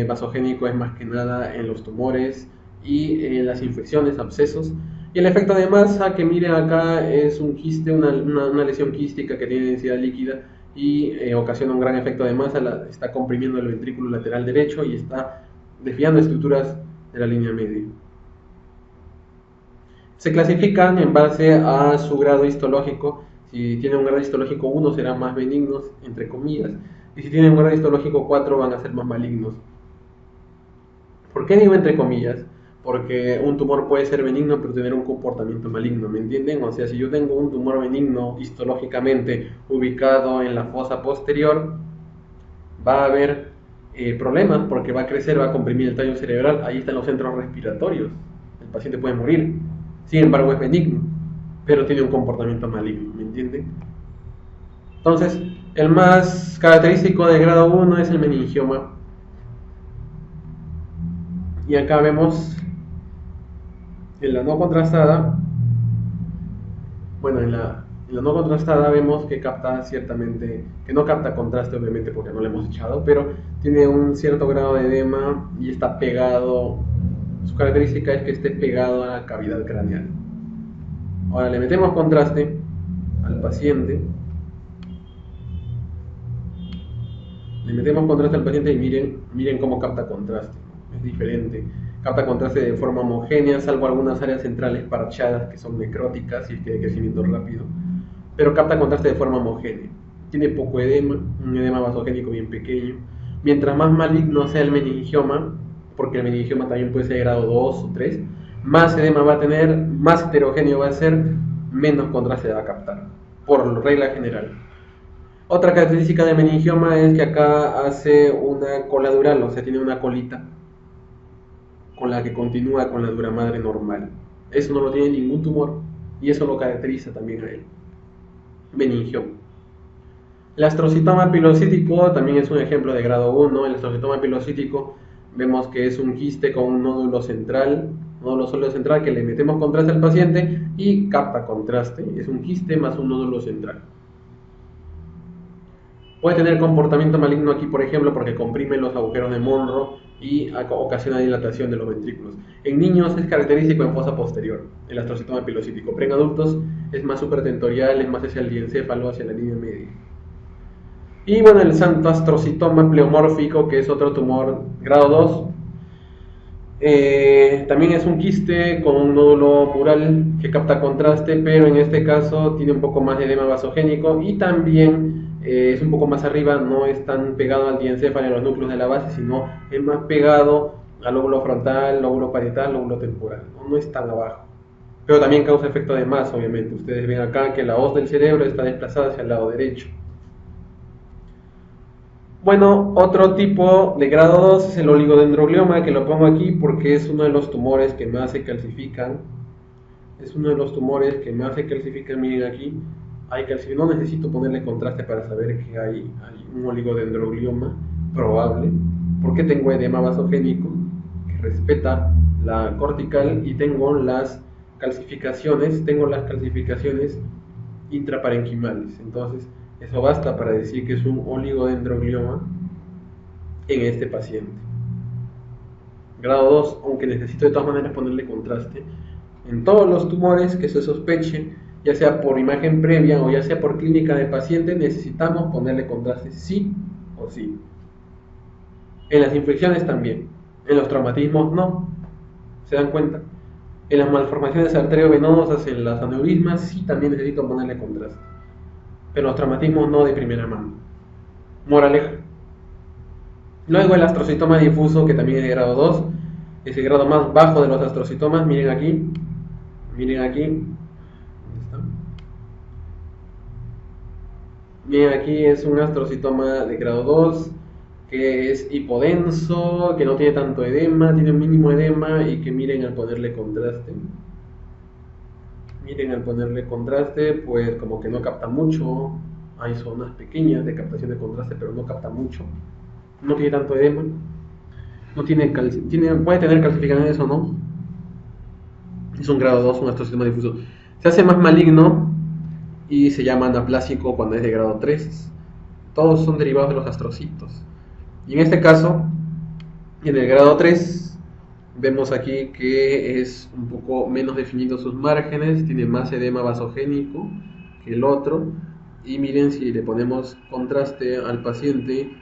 Vasogénico es más que nada en los tumores y en las infecciones, abscesos. Y el efecto de masa, que miren acá, es un quiste, una lesión quística que tiene densidad líquida y ocasiona un gran efecto de masa. Está comprimiendo el ventrículo lateral derecho y está desviando estructuras de la línea media. Se clasifican en base a su grado histológico. Si tienen un grado histológico 1 serán más benignos, entre comillas, y si tienen un grado histológico 4 van a ser más malignos. ¿Por qué digo entre comillas? Porque un tumor puede ser benigno pero tener un comportamiento maligno, ¿me entienden? O sea, si yo tengo un tumor benigno histológicamente ubicado en la fosa posterior, va a haber problemas porque va a crecer, va a comprimir el tallo cerebral, ahí están los centros respiratorios, el paciente puede morir. Sin embargo es benigno, pero tiene un comportamiento maligno, ¿me entienden? Entonces, el más característico de grado 1 es el meningioma. Y acá vemos en la no contrastada, bueno, en la no contrastada vemos que capta ciertamente, que no capta contraste obviamente porque no lo hemos echado, pero tiene un cierto grado de edema y está pegado, su característica es que esté pegado a la cavidad craneal. Ahora le metemos contraste al paciente, y miren cómo capta contraste, es diferente. Capta contraste de forma homogénea, salvo algunas áreas centrales parchadas que son necróticas y que de crecimiento rápido, pero capta contraste de forma homogénea. Tiene poco edema, un edema vasogénico bien pequeño. Mientras más maligno sea el meningioma, porque el meningioma también puede ser de grado 2 o 3, más edema va a tener, más heterogéneo va a ser, menos contraste va a captar, por regla general. Otra característica del meningioma es que acá hace una cola dural, o sea, tiene una colita con la que continúa con la dura madre normal. Eso no lo tiene ningún tumor y eso lo caracteriza también a él. Meningioma. El astrocitoma pilocítico también es un ejemplo de grado 1. El astrocitoma pilocítico vemos que es un quiste con un nódulo sólido central que le metemos contraste al paciente y capta contraste. Es un quiste más un nódulo central. Puede tener comportamiento maligno aquí, por ejemplo, porque comprime los agujeros de Monro y ocasiona dilatación de los ventrículos. En niños es característico en fosa posterior, el astrocitoma pilocítico. Pero en adultos es más supratentorial, es más hacia el diencéfalo, hacia la línea media. Y bueno, el santo astrocitoma pleomórfico, que es otro tumor grado 2. También es un quiste con un nódulo mural que capta contraste, pero en este caso tiene un poco más de edema vasogénico y también es un poco más arriba, no es tan pegado al diencéfalo y a los núcleos de la base, sino es más pegado al lóbulo frontal, lóbulo parietal, lóbulo temporal, no es tan abajo. Pero también causa efecto de masa, obviamente. Ustedes ven acá que la hoz del cerebro está desplazada hacia el lado derecho. Bueno, otro tipo de grado 2 es el oligodendroglioma, que lo pongo aquí porque es uno de los tumores que más se calcifican. Miren aquí. No necesito ponerle contraste para saber que hay un oligodendroglioma probable, porque tengo edema vasogénico que respeta la cortical y tengo las calcificaciones intraparenquimales. Entonces, eso basta para decir que es un oligodendroglioma en este paciente. Grado 2, aunque necesito de todas maneras ponerle contraste. En todos los tumores que se sospeche, ya sea por imagen previa o ya sea por clínica de paciente, necesitamos ponerle contraste sí o sí. En las infecciones también, en los traumatismos no. ¿Se dan cuenta? En las malformaciones arteriovenosas, en las aneurismas, sí también necesito ponerle contraste. Pero en los traumatismos no de primera mano. Moraleja. Luego el astrocitoma difuso, que también es de grado 2, es el grado más bajo de los astrocitomas. Miren aquí, miren aquí. ¿Dónde está? Miren aquí, es un astrocitoma de grado 2 que es hipodenso, que no tiene tanto edema, tiene un mínimo edema y que miren al ponerle contraste. Miren, al ponerle contraste, pues como que no capta mucho. Hay zonas pequeñas de captación de contraste, pero no capta mucho. No tiene tanto edema. No tiene, puede tener calcificaciones o no. Es un grado 2, un astrocitoma difuso. Se hace más maligno y se llama anaplásico cuando es de grado 3. Todos son derivados de los astrocitos. Y en este caso, en el grado 3, vemos aquí que es un poco menos definido sus márgenes, tiene más edema vasogénico que el otro. Y miren, si le ponemos contraste al paciente,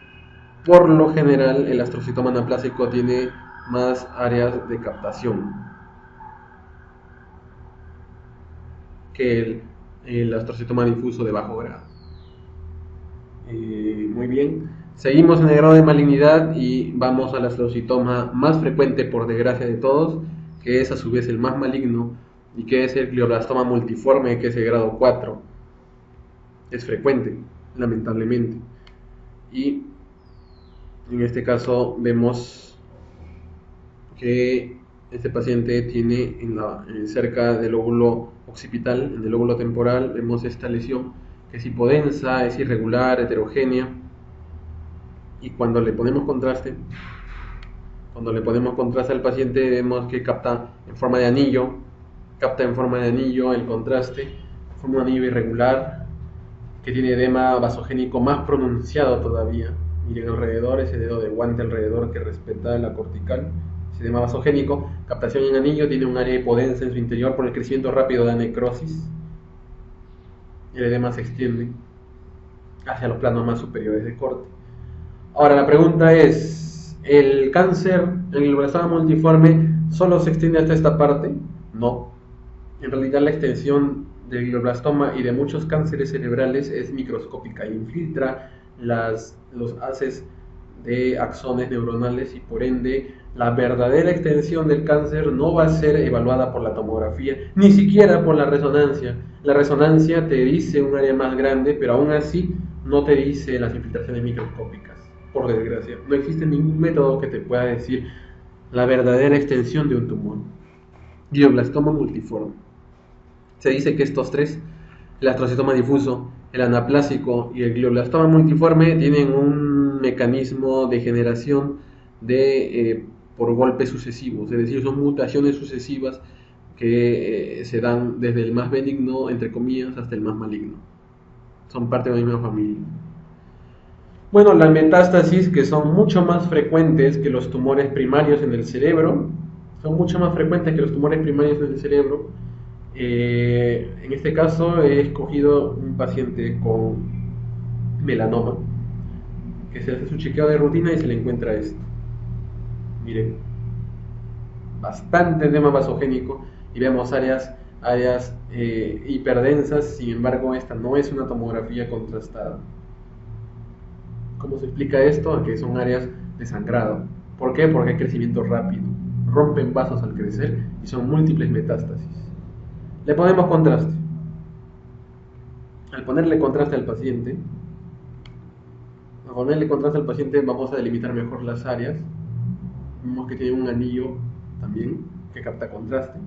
por lo general el astrocitoma anaplásico tiene más áreas de captación que el astrocitoma difuso de bajo grado. Muy bien, seguimos en el grado de malignidad y vamos al astrocitoma más frecuente, por desgracia de todos, que es a su vez el más maligno, y que es el glioblastoma multiforme, que es el grado 4. Es frecuente, lamentablemente. Y en este caso vemos que este paciente tiene cerca del lóbulo occipital, en el lóbulo temporal, vemos esta lesión que es hipodensa, es irregular, heterogénea. Y cuando le ponemos contraste al paciente, vemos que capta en forma de anillo, el contraste, forma un anillo irregular, que tiene edema vasogénico más pronunciado todavía. Miren alrededor, ese dedo de guante alrededor que respeta la cortical, ese edema vasogénico, captación en anillo, tiene un área hipodensa en su interior por el crecimiento rápido de la necrosis. El edema se extiende hacia los planos más superiores de corte. Ahora la pregunta es, ¿el cáncer en el glioblastoma multiforme solo se extiende hasta esta parte? No. En realidad la extensión del glioblastoma y de muchos cánceres cerebrales es microscópica, infiltra los haces de axones neuronales y por ende la verdadera extensión del cáncer no va a ser evaluada por la tomografía, ni siquiera por la resonancia. La resonancia te dice un área más grande, pero aún así no te dice las infiltraciones microscópicas. Por desgracia, no existe ningún método que te pueda decir la verdadera extensión de un tumor. Glioblastoma multiforme. Se dice que estos tres, el astrocitoma difuso, el anaplásico y el glioblastoma multiforme, tienen un mecanismo de generación por golpes sucesivos, es decir, son mutaciones sucesivas que se dan desde el más benigno, entre comillas, hasta el más maligno. Son parte de la misma familia. Bueno, las metástasis, que son mucho más frecuentes que los tumores primarios en el cerebro, en este caso he escogido un paciente con melanoma, que se hace su chequeo de rutina y se le encuentra esto. Miren, bastante edema vasogénico y vemos áreas hiperdensas. Sin embargo, esta no es una tomografía contrastada. ¿Cómo se explica esto? A que son áreas de sangrado. ¿Por qué? Porque hay crecimiento rápido, rompen vasos al crecer y son múltiples metástasis. Le ponemos contraste. Al ponerle contraste al paciente, vamos a delimitar mejor las áreas. Vemos que tiene un anillo también que capta contraste.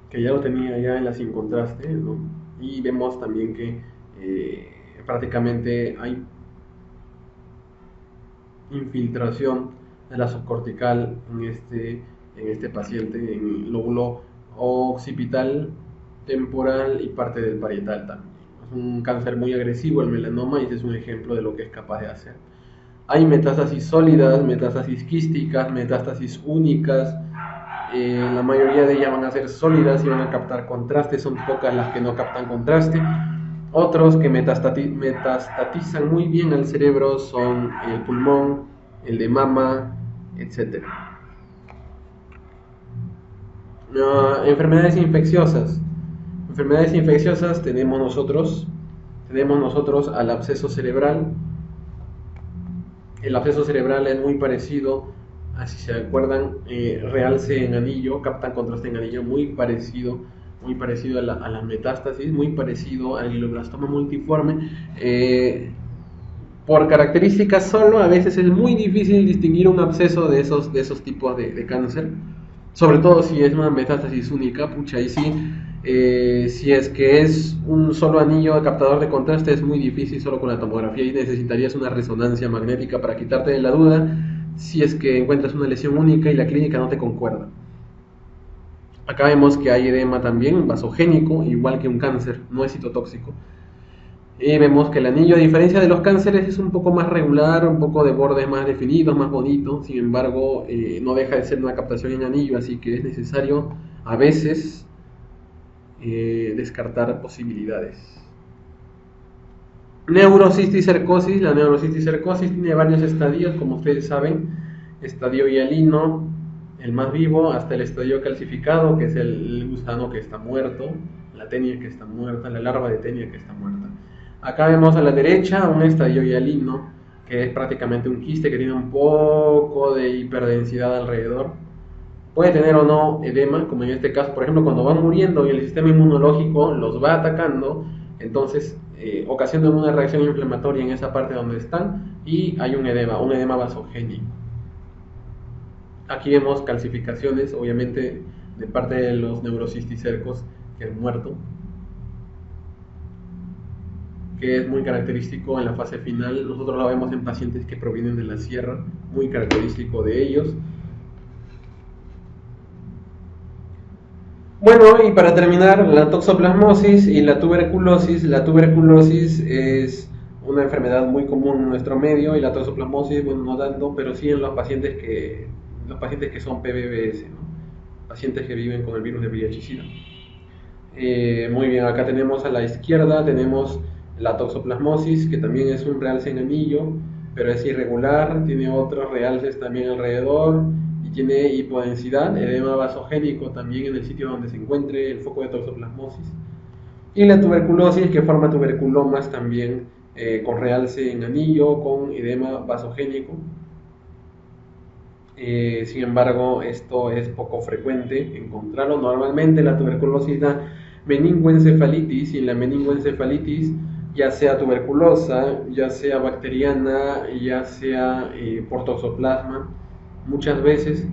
Que ya lo tenía ya en la sin contraste, ¿no? Y vemos también que prácticamente hay infiltración de la subcortical en este paciente, en el lóbulo occipital, temporal y parte del parietal también. Es un cáncer muy agresivo el melanoma y este es un ejemplo de lo que es capaz de hacer. Hay metástasis sólidas, metástasis quísticas, metástasis únicas. La mayoría de ellas van a ser sólidas y van a captar contraste, son pocas las que no captan contraste. Otros que metastatizan muy bien al cerebro son el pulmón, el de mama, etc. Enfermedades infecciosas. Enfermedades infecciosas tenemos nosotros Tenemos nosotros al absceso cerebral. El absceso cerebral es muy parecido, así se acuerdan, realce en anillo, captan contraste en anillo, muy parecido a las metástasis, muy parecido al glioblastoma multiforme. Por características solo, a veces es muy difícil distinguir un absceso de esos tipos de cáncer, sobre todo si es una metástasis única, pucha, ahí sí. Si es que es un solo anillo captador de contraste, es muy difícil solo con la tomografía y necesitarías una resonancia magnética para quitarte de la duda si es que encuentras una lesión única y la clínica no te concuerda. Acá vemos que hay edema también vasogénico, igual que un cáncer, no es citotóxico. Y vemos que el anillo, a diferencia de los cánceres, es un poco más regular, un poco de bordes más definidos, más bonitos. Sin embargo, no deja de ser una captación en anillo, así que es necesario a veces descartar posibilidades. Neurocisticercosis. La neurocisticercosis tiene varios estadios, como ustedes saben. Estadio hialino, el más vivo, hasta el estadio calcificado, que es el gusano que está muerto, la tenia que está muerta, la larva de tenia que está muerta. Acá vemos a la derecha un estadio hialino, que es prácticamente un quiste que tiene un poco de hiperdensidad alrededor. Puede tener o no edema, como en este caso, por ejemplo, cuando van muriendo y el sistema inmunológico los va atacando, entonces ocasionan una reacción inflamatoria en esa parte donde están y hay un edema vasogénico. Aquí vemos calcificaciones, obviamente, de parte de los neurocisticercos que han muerto, que es muy característico en la fase final. Nosotros lo vemos en pacientes que provienen de la sierra, muy característico de ellos. Bueno, y para terminar, la toxoplasmosis y la tuberculosis. La tuberculosis es una enfermedad muy común en nuestro medio y la toxoplasmosis, bueno, no tanto, pero sí en los pacientes que son PBBS, ¿no? Pacientes que viven con el virus de VIH-Sida. Muy bien, acá tenemos a la izquierda, tenemos la toxoplasmosis, que también es un realce en anillo, pero es irregular, tiene otros realces también alrededor y tiene hipodensidad, edema vasogénico también en el sitio donde se encuentre el foco de toxoplasmosis. Y la tuberculosis, que forma tuberculomas también con realce en anillo, con edema vasogénico. Sin embargo, esto es poco frecuente encontrarlo. Normalmente la tuberculosis da meningoencefalitis, y en la meningoencefalitis, ya sea tuberculosa, ya sea bacteriana, ya sea por toxoplasma, muchas veces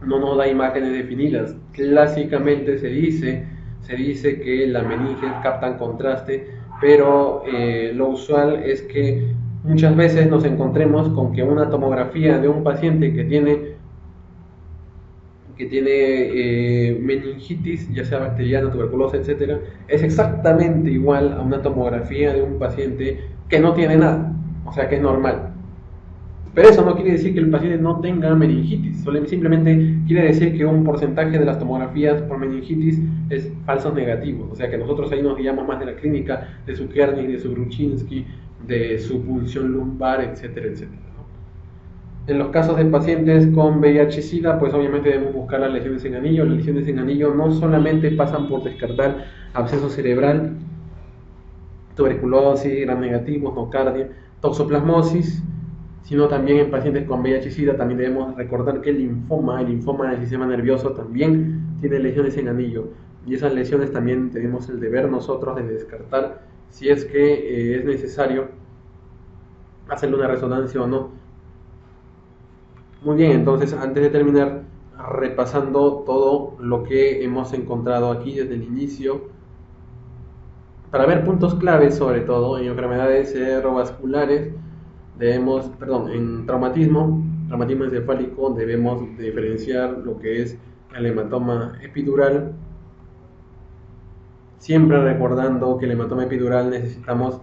no nos da imágenes definidas. Clásicamente se dice que las meninges captan contraste, pero lo usual es que muchas veces nos encontremos con que una tomografía de un paciente que tiene meningitis, ya sea bacteriana, tuberculosa, etc., es exactamente igual a una tomografía de un paciente que no tiene nada, o sea que es normal. Pero eso no quiere decir que el paciente no tenga meningitis, simplemente quiere decir que un porcentaje de las tomografías por meningitis es falsos negativos, o sea que nosotros ahí nos guiamos más de la clínica, de su Kernig, de su Gruchinski, de su punción lumbar, etcétera, etcétera, ¿no? En los casos de pacientes con VIH-Sida, pues obviamente debemos buscar las lesiones en anillo. Las lesiones en anillo no solamente pasan por descartar absceso cerebral, tuberculosis, gram negativos, nocardia, toxoplasmosis, sino también en pacientes con VIH-Sida también debemos recordar que el linfoma del sistema nervioso también tiene lesiones en anillo, y esas lesiones también tenemos el deber nosotros de descartar si es que es necesario hacerle una resonancia o no. Muy bien, entonces antes de terminar, repasando todo lo que hemos encontrado aquí desde el inicio, para ver puntos claves sobre todo en enfermedades cerebrovasculares, en traumatismo encefálico, debemos diferenciar lo que es el hematoma epidural, siempre recordando que el hematoma epidural necesitamos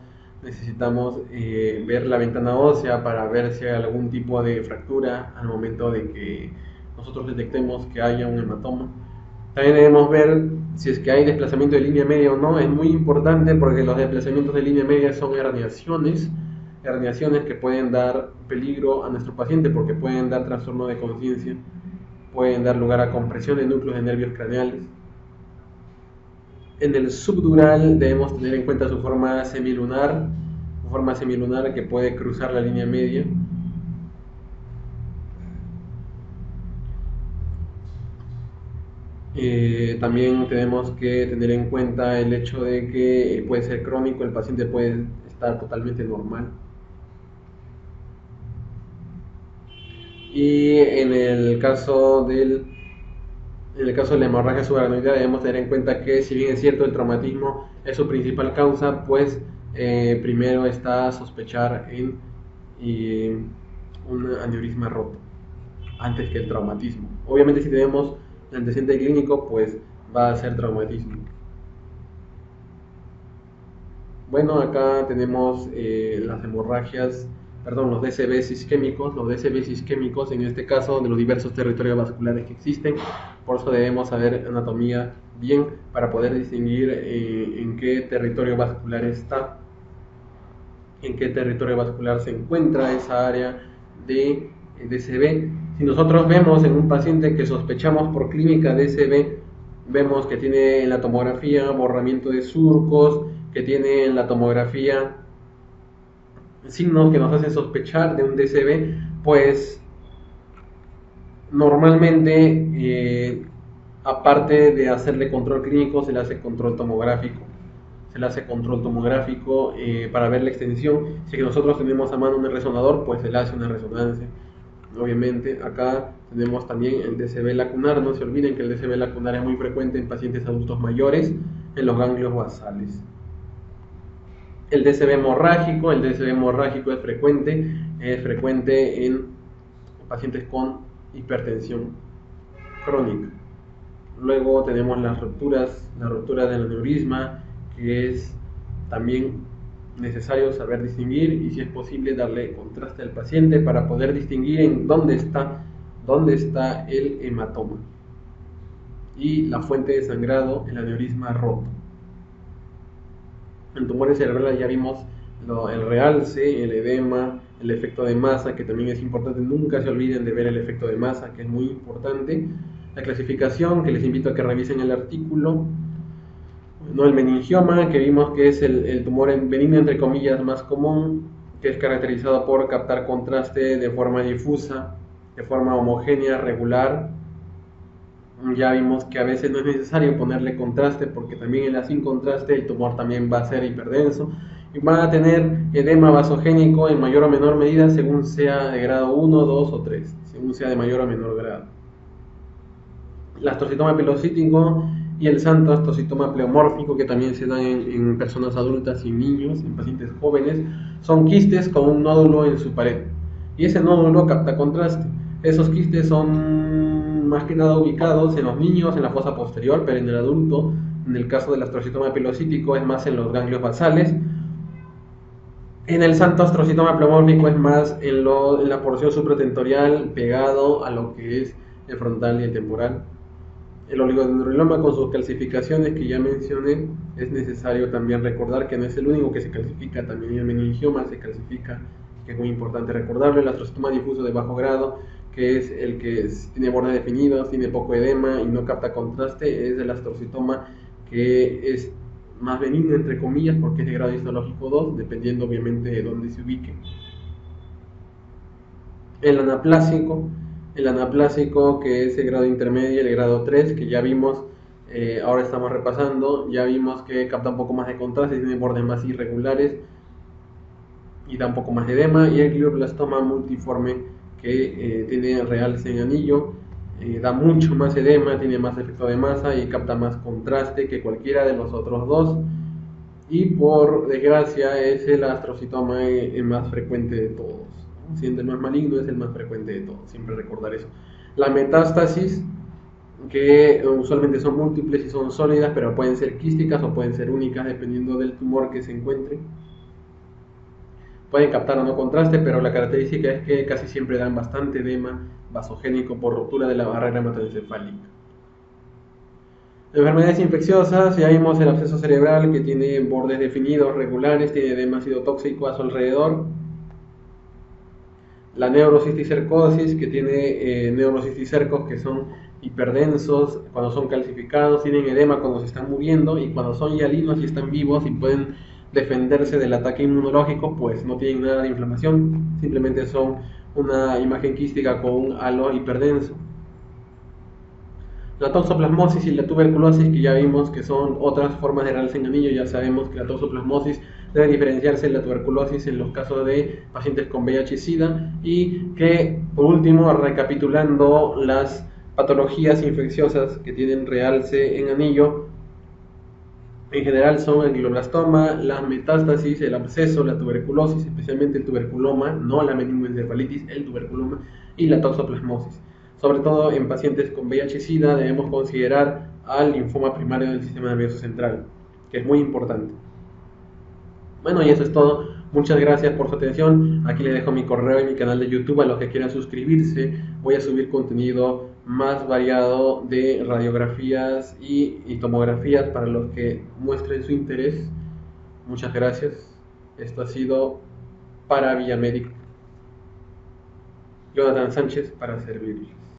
ver la ventana ósea para ver si hay algún tipo de fractura al momento de que nosotros detectemos que haya un hematoma. También debemos ver si es que hay desplazamiento de línea media o no. Es muy importante porque los desplazamientos de línea media son herniaciones que pueden dar peligro a nuestro paciente porque pueden dar trastorno de conciencia, pueden dar lugar a compresión de núcleos de nervios craneales. En el subdural debemos tener en cuenta su forma semilunar que puede cruzar la línea media. También tenemos que tener en cuenta el hecho de que puede ser crónico, el paciente puede estar totalmente normal. Y en el caso de la hemorragia subaracnoidea debemos tener en cuenta que, si bien es cierto el traumatismo es su principal causa, pues primero está a sospechar en un aneurisma roto antes que el traumatismo. Obviamente, si tenemos el antecedente clínico, pues va a ser traumatismo. Bueno, acá tenemos las hemorragias, perdón, los DCBs isquémicos. Los DCBs isquémicos, en este caso, de los diversos territorios vasculares que existen. Por eso debemos saber anatomía bien para poder distinguir en qué territorio vascular está, en qué territorio vascular se encuentra esa área de DCB. Si nosotros vemos en un paciente que sospechamos por clínica DCB, vemos que tiene en la tomografía borramiento de surcos, que tiene en la tomografía signos que nos hacen sospechar de un DCB, pues normalmente, aparte de hacerle control clínico, se le hace control tomográfico. Para ver la extensión. Si nosotros tenemos a mano un resonador, pues se le hace una resonancia. Obviamente, acá tenemos también el DCB lacunar. No se olviden que el DCB lacunar es muy frecuente en pacientes adultos mayores, en los ganglios basales. El DCB hemorrágico es frecuente en pacientes con hipertensión crónica. Luego tenemos la ruptura del aneurisma, que es también necesario saber distinguir, y si es posible darle contraste al paciente para poder distinguir en dónde está el hematoma y la fuente de sangrado, el aneurisma roto. En tumores cerebrales ya vimos el realce, el edema, el efecto de masa, que también es importante. Nunca se olviden de ver el efecto de masa, que es muy importante. La clasificación, que les invito a que revisen el artículo. No, el meningioma, que vimos que es el tumor benigno, entre comillas, más común, que es caracterizado por captar contraste de forma difusa, de forma homogénea, regular. Ya vimos que a veces no es necesario ponerle contraste, porque también sin contraste el tumor también va a ser hiperdenso y va a tener edema vasogénico en mayor o menor medida, según sea de grado 1, 2 o 3, según sea de mayor o menor grado. El astrocitoma pilocítico y el santo astrocitoma pleomórfico, que también se dan en personas adultas y niños, en pacientes jóvenes, son quistes con un nódulo en su pared, y ese nódulo capta contraste. Esos quistes son más que nada ubicados en los niños, en la fosa posterior, pero en el adulto, en el caso del astrocitoma pilocítico, es más en los ganglios basales. En el santo astrocitoma pleomórfico es más en la porción supratentorial, pegado a lo que es el frontal y el temporal. El oligodendroloma, con sus calcificaciones que ya mencioné, es necesario también recordar que no es el único que se calcifica, también el meningioma se calcifica, que es muy importante recordarlo. El astrocitoma difuso de bajo grado, que es el que tiene bordes definidos, tiene poco edema y no capta contraste, es el astrocitoma que es más benigno, entre comillas, porque es de grado histológico 2, dependiendo obviamente de dónde se ubique. El anaplásico, que es el grado intermedio, el grado 3, que ya vimos, ahora estamos repasando, ya vimos que capta un poco más de contraste, tiene bordes más irregulares y da un poco más de edema. Y el glioblastoma multiforme, que tiene realce en anillo, da mucho más edema, tiene más efecto de masa y capta más contraste que cualquiera de los otros dos. Y por desgracia es el astrocitoma el más frecuente de todos. Siendo el más maligno, es el más frecuente de todos, siempre recordar eso. La metástasis, que usualmente son múltiples y son sólidas, pero pueden ser quísticas o pueden ser únicas dependiendo del tumor que se encuentre. Pueden captar o no contraste, pero la característica es que casi siempre dan bastante edema vasogénico por ruptura de la barrera hematoencefálica. Enfermedades infecciosas, ya vimos el absceso cerebral, que tiene bordes definidos, regulares, tiene edema tóxico a su alrededor. La neurocisticercosis, que tiene neurocisticercos que son hiperdensos cuando son calcificados, tienen edema cuando se están muriendo, y cuando son hialinos y están vivos y pueden defenderse del ataque inmunológico, pues no tienen nada de inflamación, simplemente son una imagen quística con un halo hiperdenso. La toxoplasmosis y la tuberculosis, que ya vimos que son otras formas de realce en anillo, ya sabemos que la toxoplasmosis debe diferenciarse de la tuberculosis en los casos de pacientes con VIH y SIDA, y que, por último, recapitulando las patologías infecciosas que tienen realce en anillo, en general son el glioblastoma, la metástasis, el absceso, la tuberculosis, especialmente el tuberculoma, no la meningoencefalitis, el tuberculoma, y la toxoplasmosis. Sobre todo en pacientes con VIH y SIDA debemos considerar al linfoma primario del sistema nervioso central, que es muy importante. Bueno, y eso es todo. Muchas gracias por su atención. Aquí les dejo mi correo y mi canal de YouTube a los que quieran suscribirse. Voy a subir contenido más variado de radiografías y tomografías para los que muestren su interés. Muchas gracias. Esto ha sido para Villamédico. Jonathan Sánchez para servirle.